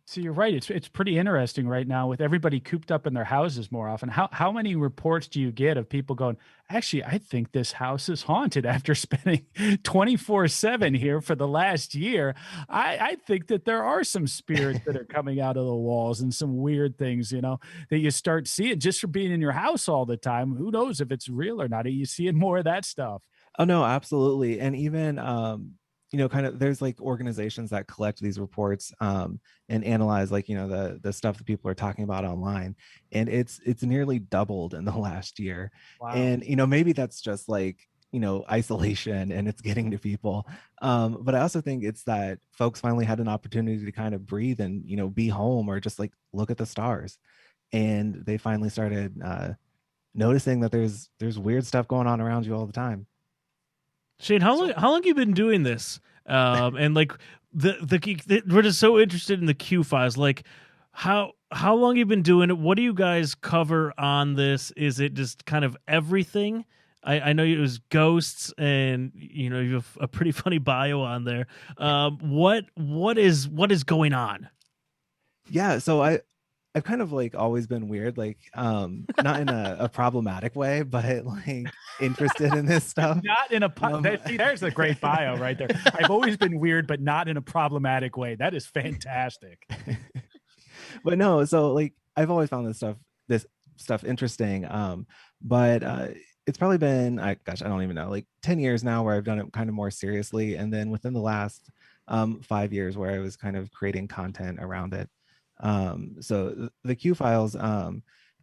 so you're right. It's pretty interesting right now with everybody cooped up in their houses more often. How many reports do you get of people going, actually, I think this house is haunted after spending 24/7 here for the last year. I think that there are some spirits that are coming out of the walls and some weird things, that you start seeing just for being in your house all the time. Who knows if it's real or not? Are you seeing more of that stuff? Oh no, absolutely. And even kind of there's like organizations that collect these reports and analyze like the stuff that people are talking about online, and it's nearly doubled in the last year. Wow. And maybe that's just like isolation and it's getting to people, but I also think it's that folks finally had an opportunity to kind of breathe and be home or just like look at the stars, and they finally started noticing that there's weird stuff going on around you all the time. Shane, how long you been doing this? And like we're just so interested in the Q files. Like, how long you been doing it? What do you guys cover on this? Is it just kind of everything? I know it was ghosts, and you have a pretty funny bio on there. What is going on? Yeah, so I've kind of like always been weird, like not in a problematic way, but like interested in this stuff. Not in a see, there's a great bio right there. I've always been weird, but not in a problematic way. That is fantastic. But no, so like I've always found this stuff interesting. But it's probably been I don't even know, like 10 years now where I've done it kind of more seriously. And then within the last 5 years where I was kind of creating content around it. So the Q Files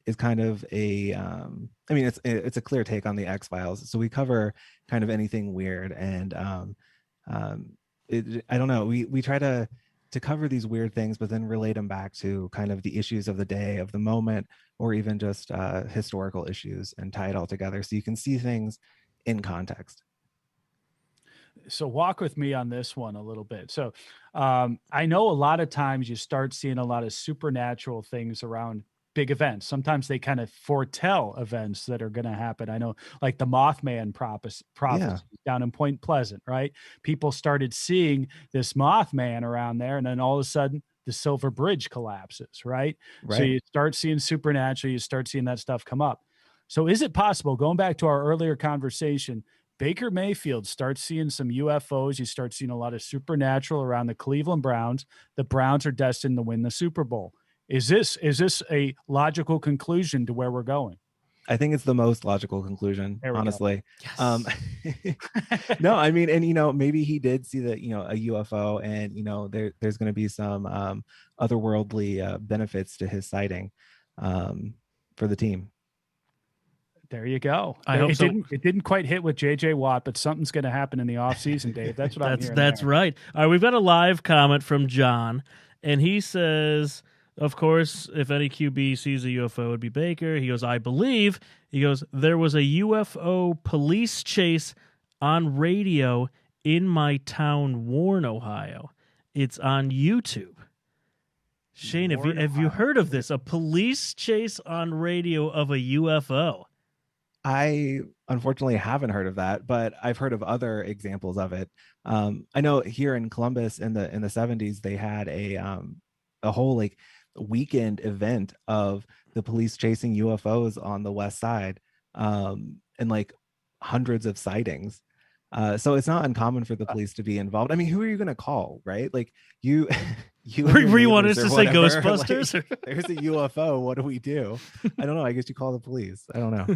is kind of a I mean it's a clear take on the X Files. So we cover kind of anything weird, and I don't know, we try to cover these weird things, but then relate them back to kind of the issues of the day, of the moment, or even just historical issues, and tie it all together so you can see things in context. So walk with me on this one a little bit. So I know a lot of times you start seeing a lot of supernatural things around big events. Sometimes they kind of foretell events that are going to happen. I know, like the Mothman prophecy down in Point Pleasant, right? People started seeing this Mothman around there, and then all of a sudden the Silver Bridge collapses, right? So you start seeing supernatural, you start seeing that stuff come up. So is it possible, going back to our earlier conversation, Baker Mayfield starts seeing some UFOs, you start seeing a lot of supernatural around the Cleveland Browns. The Browns are destined to win the Super Bowl. Is this a logical conclusion to where we're going? I think it's the most logical conclusion, honestly. Yes. No, I mean, and maybe he did see that, a UFO, and there's going to be some otherworldly benefits to his sighting for the team. There you go. I hope so. It didn't quite hit with JJ Watt, but something's going to happen in the offseason, Dave. That's what I'm hearing. That's right. All right, we've got a live comment from John, and he says, of course, if any QB sees a UFO, it would be Baker. He goes, I believe. He goes, there was a UFO police chase on radio in my town, Warren, Ohio. It's on YouTube. Shane, have you heard of this? A police chase on radio of a UFO? I unfortunately haven't heard of that, but I've heard of other examples of it. I know here in Columbus in the 70s, they had a whole weekend event of the police chasing UFOs on the west side, and hundreds of sightings. So it's not uncommon for the police to be involved. I mean, who are you going to call, right? You were you wanting us to say Ghostbusters? There's a UFO. What do we do? I don't know. I guess you call the police. I don't know.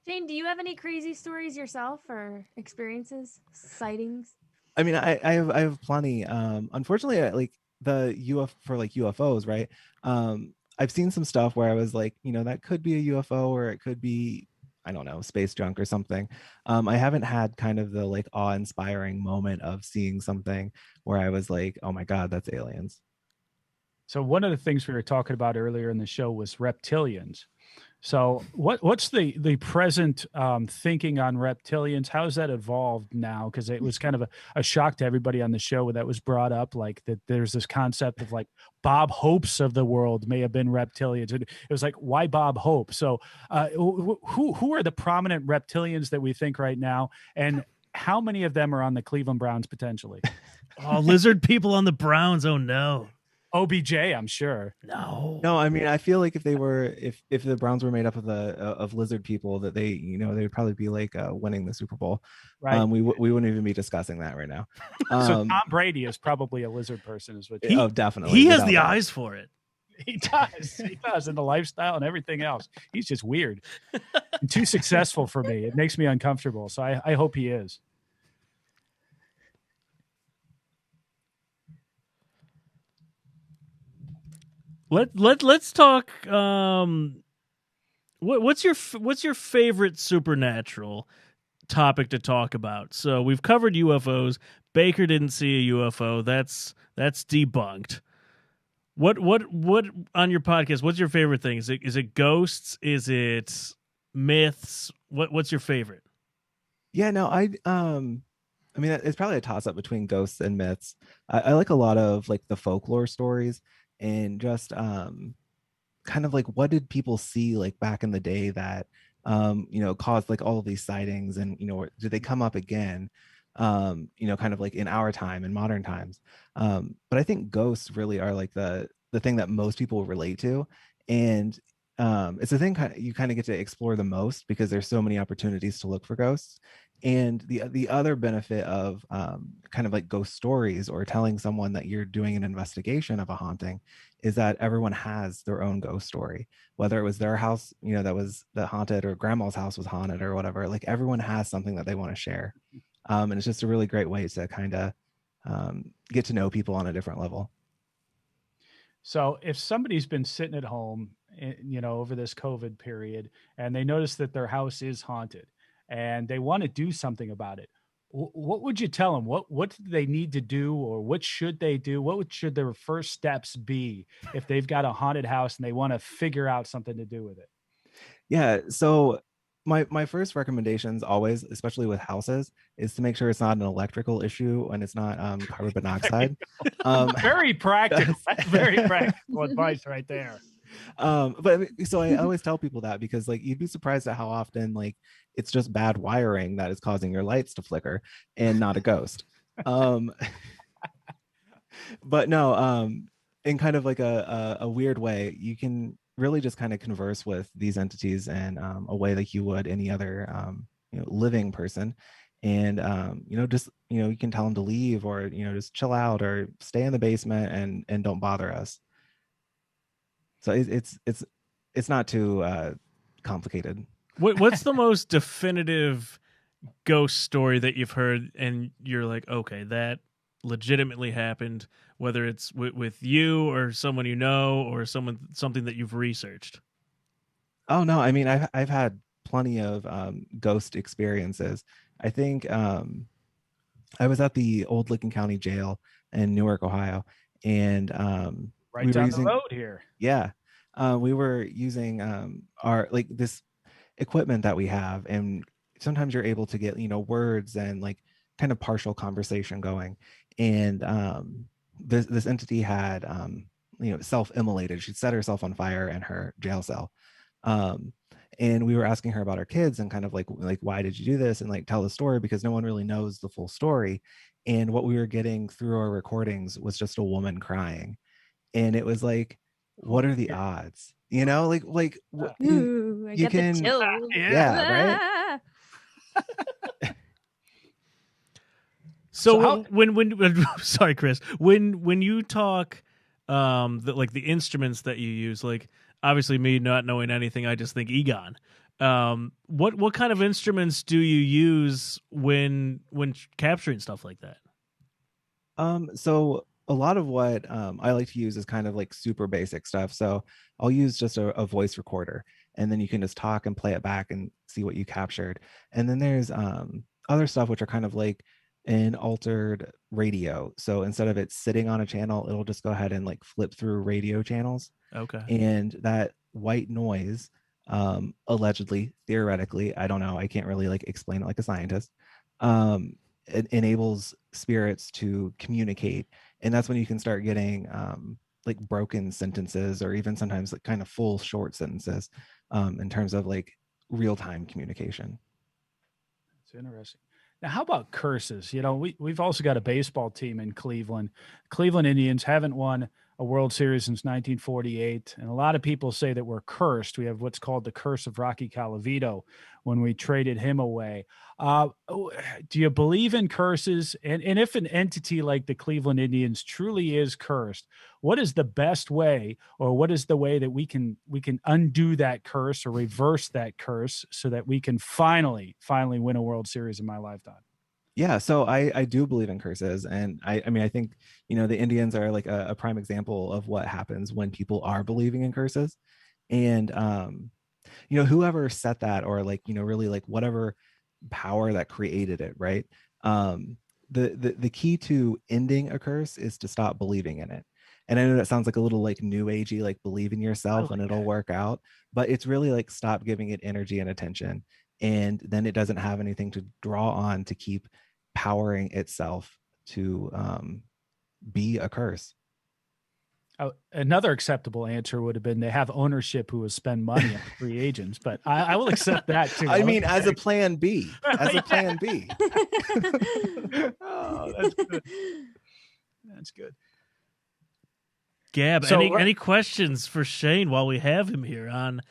Shane, do you have any crazy stories yourself or experiences, sightings? I mean, I have plenty. Unfortunately, the UFOs, right? I've seen some stuff where I was like, that could be a UFO, or it could be, I don't know, space junk or something. I haven't had kind of the awe-inspiring moment of seeing something where I was like, oh my God, that's aliens. So one of the things we were talking about earlier in the show was reptilians. So what's the present thinking on reptilians? How has that evolved now? Because it was kind of a shock to everybody on the show that was brought up, that there's this concept of Bob Hopes of the world may have been reptilians. And it was why Bob Hope? So who are the prominent reptilians that we think right now? And how many of them are on the Cleveland Browns potentially? Oh, lizard people on the Browns. Oh no. OBJ, I'm sure. No, I mean, I feel like if the Browns were made up of lizard people, that they would probably be winning the Super Bowl. Right. We wouldn't even be discussing that right now. So Tom Brady is probably a lizard person, is what? Definitely. He has the eyes for it. He does, and the lifestyle and everything else. He's just weird and too successful for me. It makes me uncomfortable. So I hope he is. Let's talk. What's your favorite supernatural topic to talk about? So we've covered UFOs. Baker didn't see a UFO. That's debunked. What on your podcast? What's your favorite thing? Is it ghosts? Is it myths? What's your favorite? Yeah, no, I mean, it's probably a toss up between ghosts and myths. I like a lot of the folklore stories. And just kind of what did people see back in the day that caused all of these sightings, and did they come up again kind of in our time, in modern times. But I think ghosts really are the thing that most people relate to, and it's the thing you kind of get to explore the most because there's so many opportunities to look for ghosts. And the other benefit of kind of ghost stories, or telling someone that you're doing an investigation of a haunting, is that everyone has their own ghost story, whether it was their house, that haunted, or grandma's house was haunted, or whatever. Everyone has something that they want to share. And it's just a really great way to kind of get to know people on a different level. So if somebody's been sitting at home, over this COVID period, and they notice that their house is haunted and they want to do something about it, what would you tell them? What do they need to do, or what should they do? Should their first steps be if they've got a haunted house and they want to figure out something to do with it? Yeah. So my first recommendations always, especially with houses, is to make sure it's not an electrical issue and it's not carbon monoxide. Very practical. That's very practical advice right there. But so I always tell people that, because like you'd be surprised at how often like it's just bad wiring that is causing your lights to flicker and not a ghost. But no, in kind of like a weird way, you can really just kind of converse with these entities in a way like you would any other living person. And just you can tell them to leave, or just chill out, or stay in the basement and don't bother us. So it's not too complicated. What's the most definitive ghost story that you've heard and you're like, okay, that legitimately happened, whether it's with you or someone you know, or something that you've researched? Oh no, I mean I've had plenty of ghost experiences. I think I was at the old Licking County Jail in Newark, Ohio, and right down the road here. Yeah, we were using our this equipment that we have, and sometimes you're able to get words and like kind of partial conversation going. And this entity had self-immolated. She'd set herself on fire in her jail cell. And we were asking her about her kids and kind of like why did you do this, and like tell the story, because no one really knows the full story. And what we were getting through our recordings was just a woman crying. And it was like, what are the odds? You can, yeah, right. So when sorry, Chris, when you talk, the instruments that you use, like obviously me not knowing anything, I just think Egon. What kind of instruments do you use when capturing stuff like that? So a lot of what I like to use is kind of like super basic stuff. So I'll use just a voice recorder, and then you can just talk and play it back and see what you captured. And then there's other stuff which are kind of like an altered radio. So instead of it sitting on a channel, it'll just go ahead and like flip through radio channels. Okay. And that white noise, allegedly, theoretically, I don't know, I can't really like explain it like a scientist, it enables spirits to communicate. And that's when you can start getting like broken sentences, or even sometimes like kind of full short sentences, in terms of like real-time communication. It's interesting. Now, how about curses? We've also got a baseball team in Cleveland. Cleveland Indians haven't won a World Series since 1948, and a lot of people say that we're cursed. We have what's called the curse of Rocky Colavito when we traded him away. Do you believe in curses? And if an entity like the Cleveland Indians truly is cursed, what is the best way, or what is the way that we can undo that curse or reverse that curse so that we can finally win a World Series in my lifetime? Yeah, so I do believe in curses, and I mean I think the Indians are like a prime example of what happens when people are believing in curses. And whoever set that, or like really like whatever power that created it, right? The key to ending a curse is to stop believing in it. And I know that sounds like a little like new agey, like believe in yourself and it'll work out, but it's really like stop giving it energy and attention, and then it doesn't have anything to draw on to keep powering itself to be a curse. Another acceptable answer would have been they have ownership who will spend money on free agents, but I will accept that too. I mean, as a plan B, plan B. Oh, that's good. That's good. Gab, any questions for Shane while we have him here on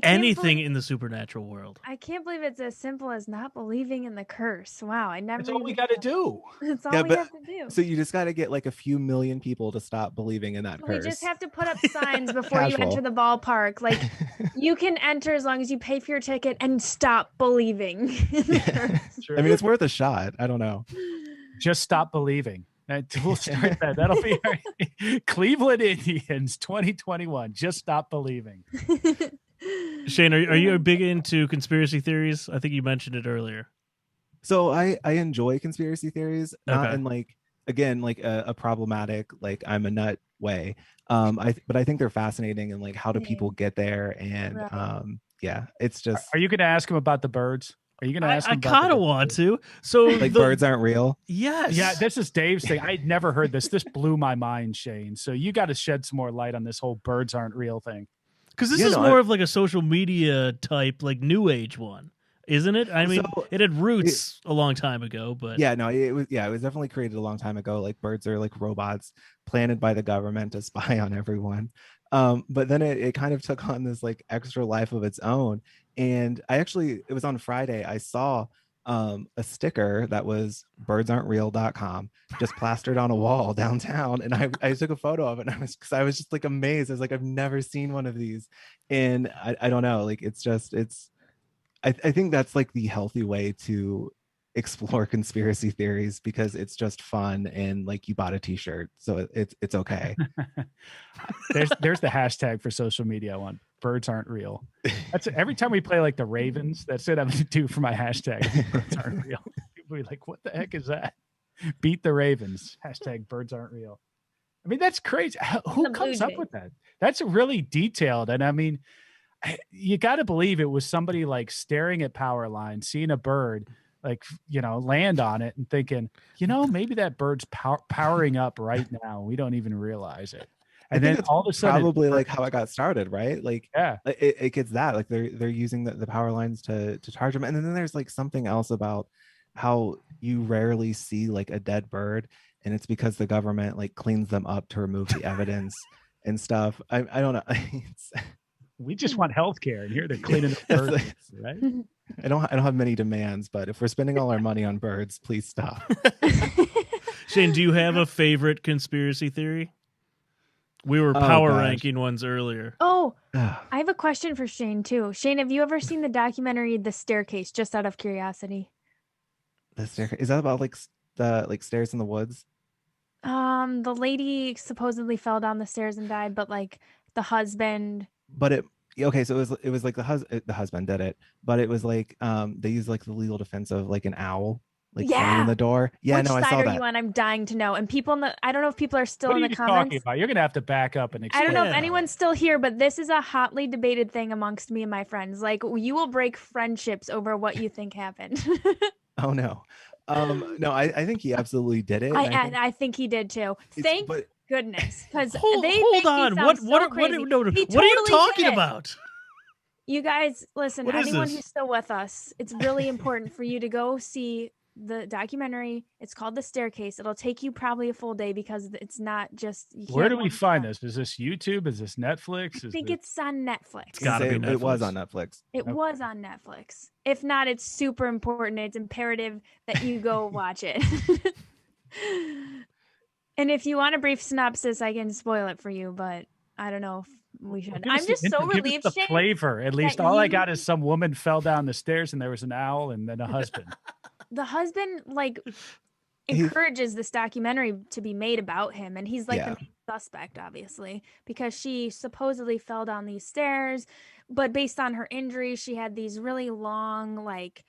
anything in the supernatural world? I can't believe it's as simple as not believing in the curse. Wow, I never. That's all we got to do. That's all we have to do. So you just got to get like a few million people to stop believing in that curse. We just have to put up signs before you enter the ballpark. Like, you can enter as long as you pay for your ticket and stop believing in the curse. I mean, it's worth a shot. I don't know. Just stop believing. We'll start that. That'll be our Cleveland Indians 2021. Just stop believing. Shane, are you big into conspiracy theories? I think you mentioned it earlier. So I enjoy conspiracy theories, not Okay. in like, again, like a problematic, like I'm a nut way. But I think they're fascinating, and like how do people get there? And Right. yeah, it's just Are you going to ask him about the birds? Are you going to ask I him about kind of the want to. So like birds aren't real. Yes. Yeah, this is Dave's thing. I'd never heard this. This blew my mind, Shane. So you got to shed some more light on this whole birds aren't real thing. Because this Yeah, is no, more of like a social media type, like new age one, isn't it? I mean, So, it had roots a long time ago, but yeah, no, it was definitely created a long time ago. Like birds are like robots planted by the government to spy on everyone. But then it kind of took on this like extra life of its own. And it was on Friday, I saw a sticker that was birdsaren'treal.com just plastered on a wall downtown, and I took a photo of it, and I was just like amazed. I was like, I've never seen one of these. And I don't know, like I think that's like the healthy way to explore conspiracy theories, because it's just fun, and like you bought a t-shirt, so it's okay. There's the hashtag for social media one. Birds aren't real. That's every time we play like the Ravens, that's it I'm gonna do for my hashtag. Birds aren't real. People be like, what the heck is that? Beat the Ravens. Hashtag birds aren't real. I mean, that's crazy. Who The Blue comes up Jay. with that? That's really detailed. And I mean, you got to believe it was somebody like staring at power lines, seeing a bird, like, land on it and thinking, maybe that bird's powering up right now. We don't even realize it. And then all of a sudden, probably like how I got started, right? Like, yeah, it gets that, like they're using the power lines to charge them. And then there's like something else about how you rarely see like a dead bird, and it's because the government like cleans them up to remove the evidence and stuff. I don't know. we just want healthcare, and here they're cleaning up birds, right? I don't have many demands, but if we're spending all our money on birds, please stop. Shane, do you have a favorite conspiracy theory? We were power gosh. ranking ones earlier. Oh, I have a question for Shane too. Shane, have you ever seen the documentary The Staircase, just out of curiosity? The staircase, is that about like the stairs in the woods? The lady supposedly fell down the stairs and died, but like the husband. But so it was like the husband did it, but it was like they used like the legal defense of like an owl like flying in the door. Yeah, Which no, I side saw are that. you on? I'm dying to know. And people I don't know if people are still What in are the you talking comments. about? You're gonna have to back up and I explain. don't know if Yeah. anyone's still here, but this is a hotly debated thing amongst me and my friends. Like, you will break friendships over what you think happened. Oh no. No, I think he absolutely did it. I think he did too. Thank but goodness, because Hold on. What are you talking about? You guys, listen, What is anyone this? who's still with us, it's really important for you to go see the documentary. It's called The Staircase. It'll take you probably a full day, because it's not just. Where do we find this? Is this YouTube? Is this Netflix? I think it's on Netflix. Gotta be it was Netflix. on Netflix. It was on Netflix. If not, it's super important. It's imperative that you go watch it. And if you want a brief synopsis, I can spoil it for you, but I don't know if we should. I'm just so relieved, the Shane. flavor. At least that all I you- got is some woman fell down the stairs and there was an owl and then a husband. The husband encourages this documentary to be made about him, and he's like the main suspect, obviously, because she supposedly fell down these stairs, but based on her injuries, she had these really long like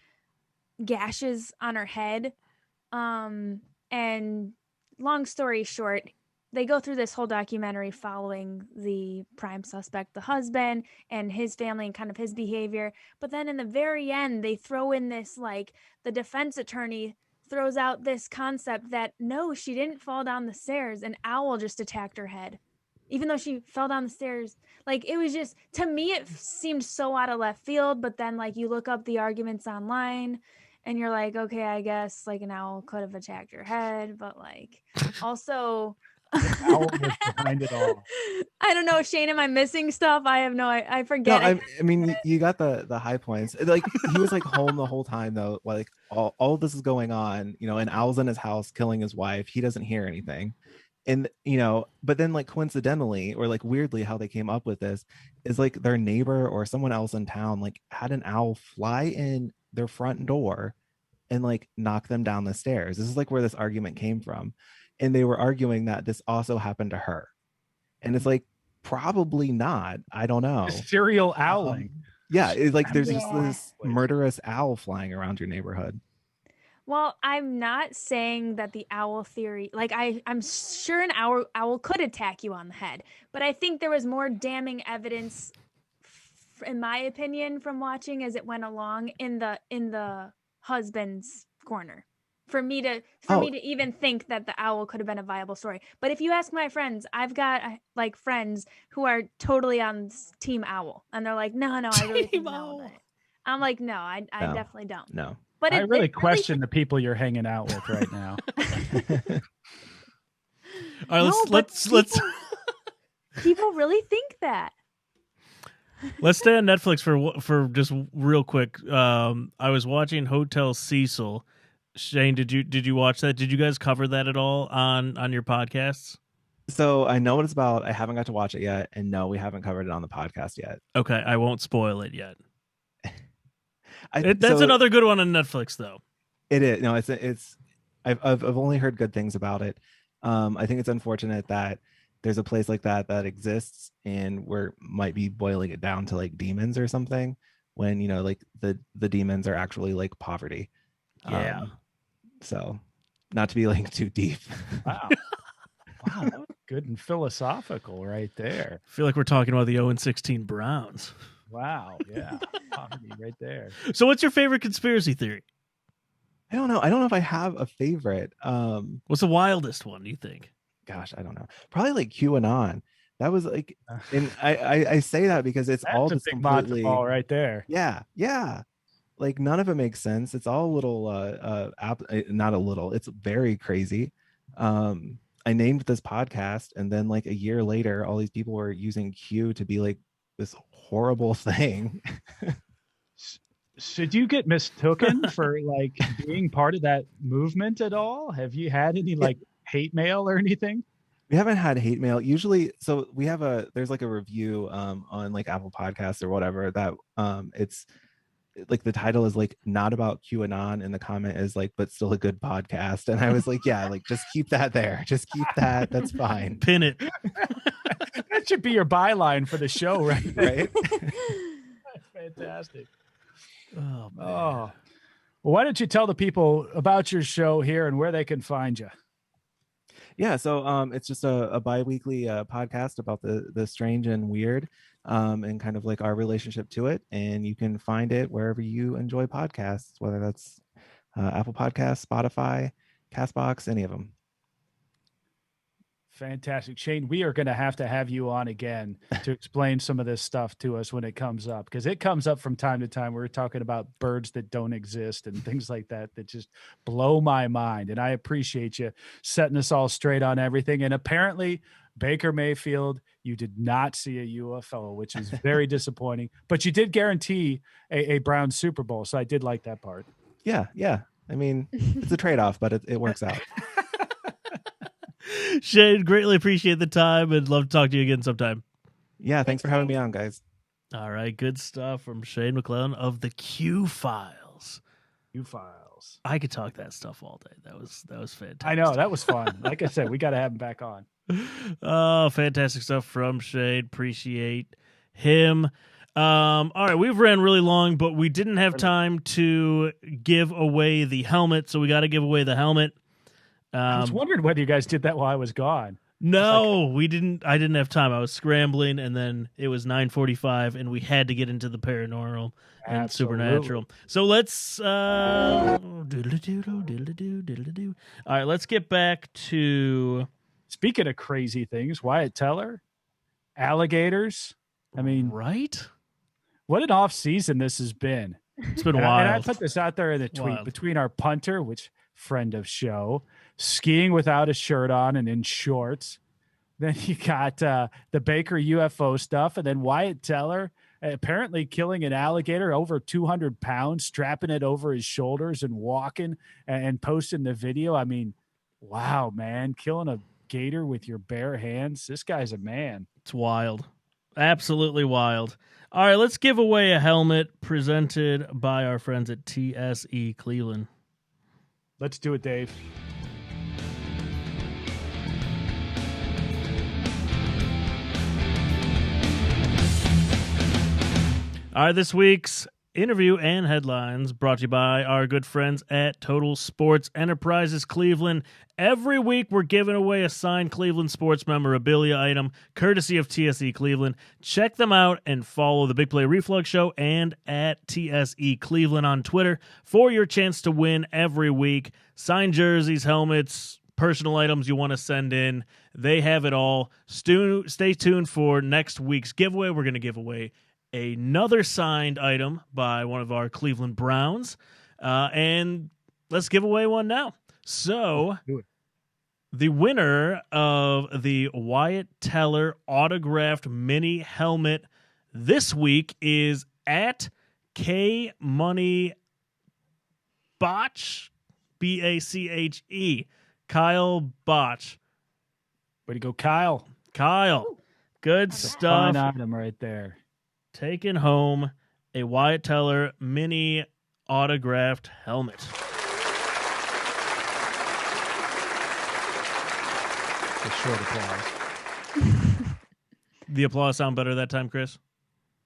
gashes on her head. And long story short, they go through this whole documentary following the prime suspect, the husband, and his family and kind of his behavior. But then in the very end, they throw in this, like, the defense attorney throws out this concept that no, she didn't fall down the stairs. An owl just attacked her head, even though she fell down the stairs. Like, it was just, to me, it seemed so out of left field. But then, like, you look up the arguments online and you're like, okay, I guess like an owl could have attacked your head, but like also Owl was behind it all. I don't know, Shane, am I missing stuff? I have I forget. No, I mean, you got the high points. Like, he was like home the whole time though. Like all of this is going on, and owl's in his house killing his wife. He doesn't hear anything. And, but then like coincidentally or like weirdly how they came up with this is like their neighbor or someone else in town like had an owl fly in their front door and like knock them down the stairs. This is like where this argument came from. and they were arguing that this also happened to her. And it's like, probably not. I don't know. Serial owling. Yeah, it's like there's just Yeah. this murderous owl flying around your neighborhood. Well, I'm not saying that the owl theory, like I'm sure an owl could attack you on the head, but I think there was more damning evidence, in my opinion, from watching as it went along in the husband's corner. For me to even think that the owl could have been a viable story. But if you ask my friends, I've got like friends who are totally on team owl, and they're like, no, I really think an owl. I'm like, no, I definitely don't. No. But I really question the people you're hanging out with right now. All right, let's people really think that. let's stay on Netflix for just real quick. I was watching Hotel Cecil. Shane, did you watch that? Did you guys cover that at all on your podcasts? So I know what it's about. I haven't got to watch it yet, and no, we haven't covered it on the podcast yet. Okay, I won't spoil it yet. That's That's another good one on Netflix, though. It is. No, it's. I've only heard good things about it. I think it's unfortunate that there's a place like that exists, and we're might be boiling it down to like demons or something, when like the demons are actually like poverty. Yeah. So, not to be like too deep. Wow. Wow, that was good and philosophical right there. I feel like we're talking about the 0-16 Browns. Wow, yeah. Poverty right there. So what's your favorite conspiracy theory? I don't know. I don't know if I have a favorite. What's the wildest one, do you think? Gosh, I don't know. Probably like QAnon. That was like, and I say that because it's all That's a just big completely ball right there. Yeah. Like none of it makes sense. It's all a little not a little. It's very crazy. I named this podcast, and then like a year later, all these people were using Q to be like this horrible thing. Should you get mistaken for like being part of that movement at all? Have you had any like hate mail or anything? We haven't had hate mail usually. So we have there's like a review on like Apple Podcasts or whatever that it's like the title is like not about QAnon, and the comment is like, but still a good podcast. And I was like, yeah, like just keep that there. Just keep that. That's fine. Pin it. That should be your byline for the show, right? Right. That's fantastic. Oh, man. Well, why don't you tell the people about your show here and where they can find you? Yeah, so it's just a bi-weekly podcast about the strange and weird, and kind of like our relationship to it. And you can find it wherever you enjoy podcasts, whether that's Apple Podcasts, Spotify, Castbox, any of them. Fantastic. Shane, we are going to have you on again to explain some of this stuff to us when it comes up, because it comes up from time to time. We're talking about birds that don't exist and things like that just blow my mind. And I appreciate you setting us all straight on everything. And apparently, Baker Mayfield, you did not see a UFO, which is very disappointing, but you did guarantee a Browns Super Bowl. So I did like that part. Yeah. I mean, it's a trade-off, but it works out. Shane, greatly appreciate the time and love to talk to you again sometime. Yeah, thanks for having me on, guys. All right, good stuff from Shane McClelland of the Q-Files. Q-Files. I could talk that stuff all day. That was fantastic. I know, that was fun. Like I said, we got to have him back on. Oh, fantastic stuff from Shane. Appreciate him. All right, we've ran really long, but we didn't have time to give away the helmet, so we got to give away the helmet. I was wondering whether you guys did that while I was gone. No, we didn't. I didn't have time. I was scrambling, and then it was 9:45, and we had to get into the paranormal and supernatural. So let's All right, let's get back to. Speaking of crazy things, Wyatt Teller, alligators. I mean, right? What an off season this has been. It's been wild. wild. And I put this out there in the tweet Wild. between our punter, which friend of show, skiing without a shirt on and in shorts. Then you got the Baker UFO stuff, and then Wyatt Teller apparently killing an alligator over 200 pounds, strapping it over his shoulders and walking and posting the video. I mean, wow, man, killing a gator with your bare hands. This guy's a man. It's wild. Absolutely wild. All right, let's give away a helmet presented by our friends at TSE Cleveland. Let's do it, Dave. All right, this week's interview and headlines brought to you by our good friends at Total Sports Enterprises Cleveland. Every week we're giving away a signed Cleveland sports memorabilia item courtesy of TSE Cleveland. Check them out and follow the Big Play Reflux Show and at TSE Cleveland on Twitter for your chance to win every week. Signed jerseys, helmets, personal items you want to send in. They have it all. Stay tuned for next week's giveaway. We're going to give away another signed item by one of our Cleveland Browns. And let's give away one now. So, the winner of the Wyatt Teller autographed mini helmet this week is at K Money Botch, Bache, Kyle Botch. Way to go, Kyle. Kyle, good stuff. Fine item right there. Taking home a Wyatt Teller mini autographed helmet. A short applause. The applause sound better that time, Chris?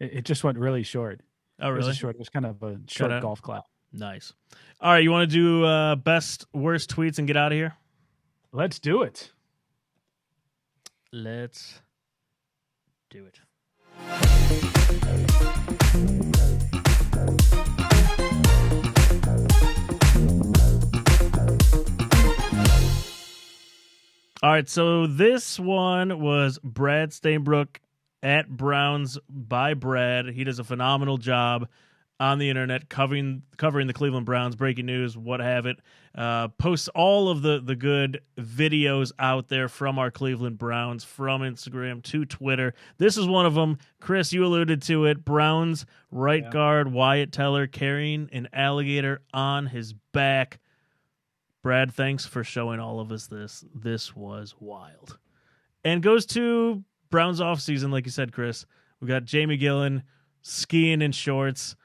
It just went really short. Oh, really? It was short. It was kind of a short golf clap. Nice. All right, you want to do best, worst tweets and get out of here? Let's do it. Let's do it. All right, so this one was Brad Stainbrook at Browns by Brad. He does a phenomenal job on the internet covering the Cleveland Browns, breaking news, what have it. Posts all of the good videos out there from our Cleveland Browns, from Instagram to Twitter. This is one of them. Chris, you alluded to it. Browns right guard Wyatt Teller carrying an alligator on his back. Brad, thanks for showing all of us this. This was wild. And goes to Browns offseason, like you said, Chris. We got Jamie Gillen skiing in shorts,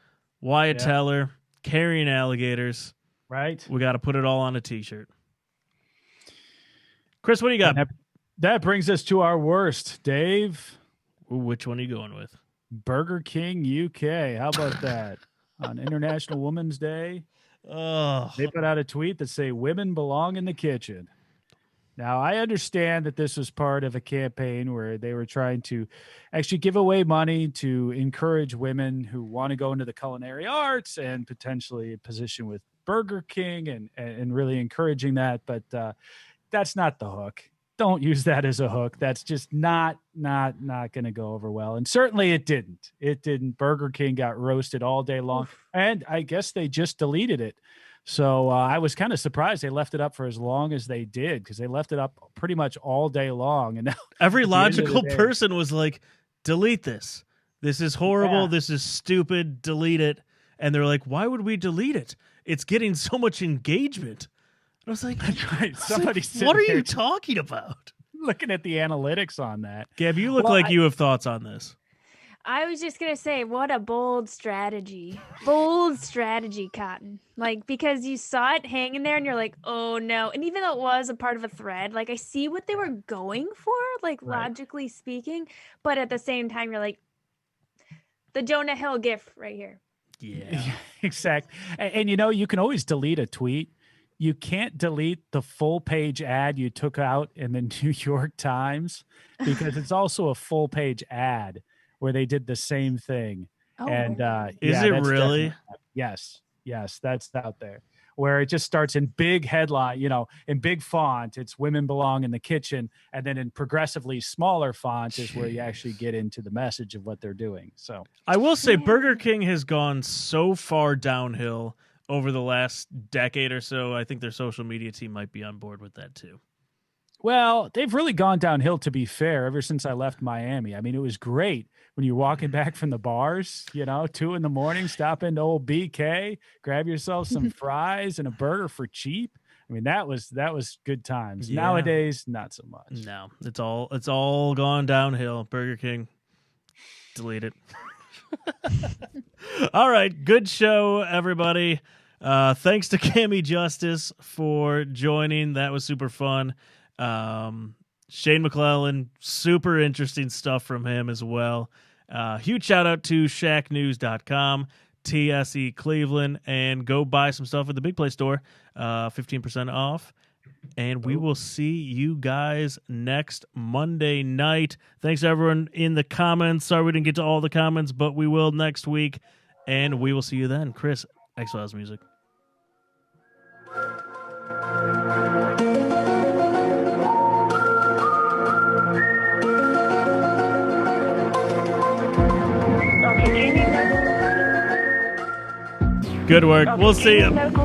Wyatt Teller carrying alligators. Right. We got to put it all on a T-shirt. Chris, what do you got? That brings us to our worst, Dave. Ooh, which one are you going with? Burger King UK. How about that? On International Women's Day, they put out a tweet that say women belong in the kitchen. Now, I understand that this was part of a campaign where they were trying to actually give away money to encourage women who want to go into the culinary arts and potentially a position with Burger King and really encouraging that. But that's not the hook. Don't use that as a hook. That's just not going to go over well. And certainly it didn't. It didn't. Burger King got roasted all day long. And I guess they just deleted it. So I was kind of surprised they left it up for as long as they did, because they left it up pretty much all day long. And now every logical person was like, delete this. This is horrible. Yeah. This is stupid. Delete it. And they're like, why would we delete it? It's getting so much engagement. And I was like, that's right. Somebody like, what are you talking about? Looking at the analytics on that. Gab, you look like you have thoughts on this. I was just going to say, what a bold strategy. Bold strategy, Cotton. Like, because you saw it hanging there and you're like, oh no. And even though it was a part of a thread, like I see what they were going for, like logically speaking. But at the same time, you're like, the Jonah Hill gif right here. Yeah, exactly. And you know, you can always delete a tweet. You can't delete the full page ad you took out in the New York Times, because it's also a full page ad where they did the same thing. Oh. And is it really? Yes, that's out there, where it just starts in big headline, in big font, it's women belong in the kitchen. And then in progressively smaller font is where you actually get into the message of what they're doing. So I will say Burger King has gone so far downhill over the last decade or so. I think their social media team might be on board with that too. Well, they've really gone downhill, to be fair, ever since I left Miami. I mean, it was great when you're walking back from the bars, 2 a.m, stop into old BK, grab yourself some fries and a burger for cheap. I mean, that was good times. Yeah. Nowadays, not so much. No, it's all gone downhill. Burger King, delete it. All right, good show, everybody. Thanks to Cami Justice for joining. That was super fun. Shane McClelland, super interesting stuff from him as well. Huge shout out to shacknews.com, TSE Cleveland, and go buy some stuff at the Big Play store, 15% off. And we will see you guys next Monday night. Thanks, everyone, in the comments. Sorry we didn't get to all the comments, but we will next week. And we will see you then. Chris, X-Files music. Okay, do you need medical? Good work. Okay, We'll do see you you. need medical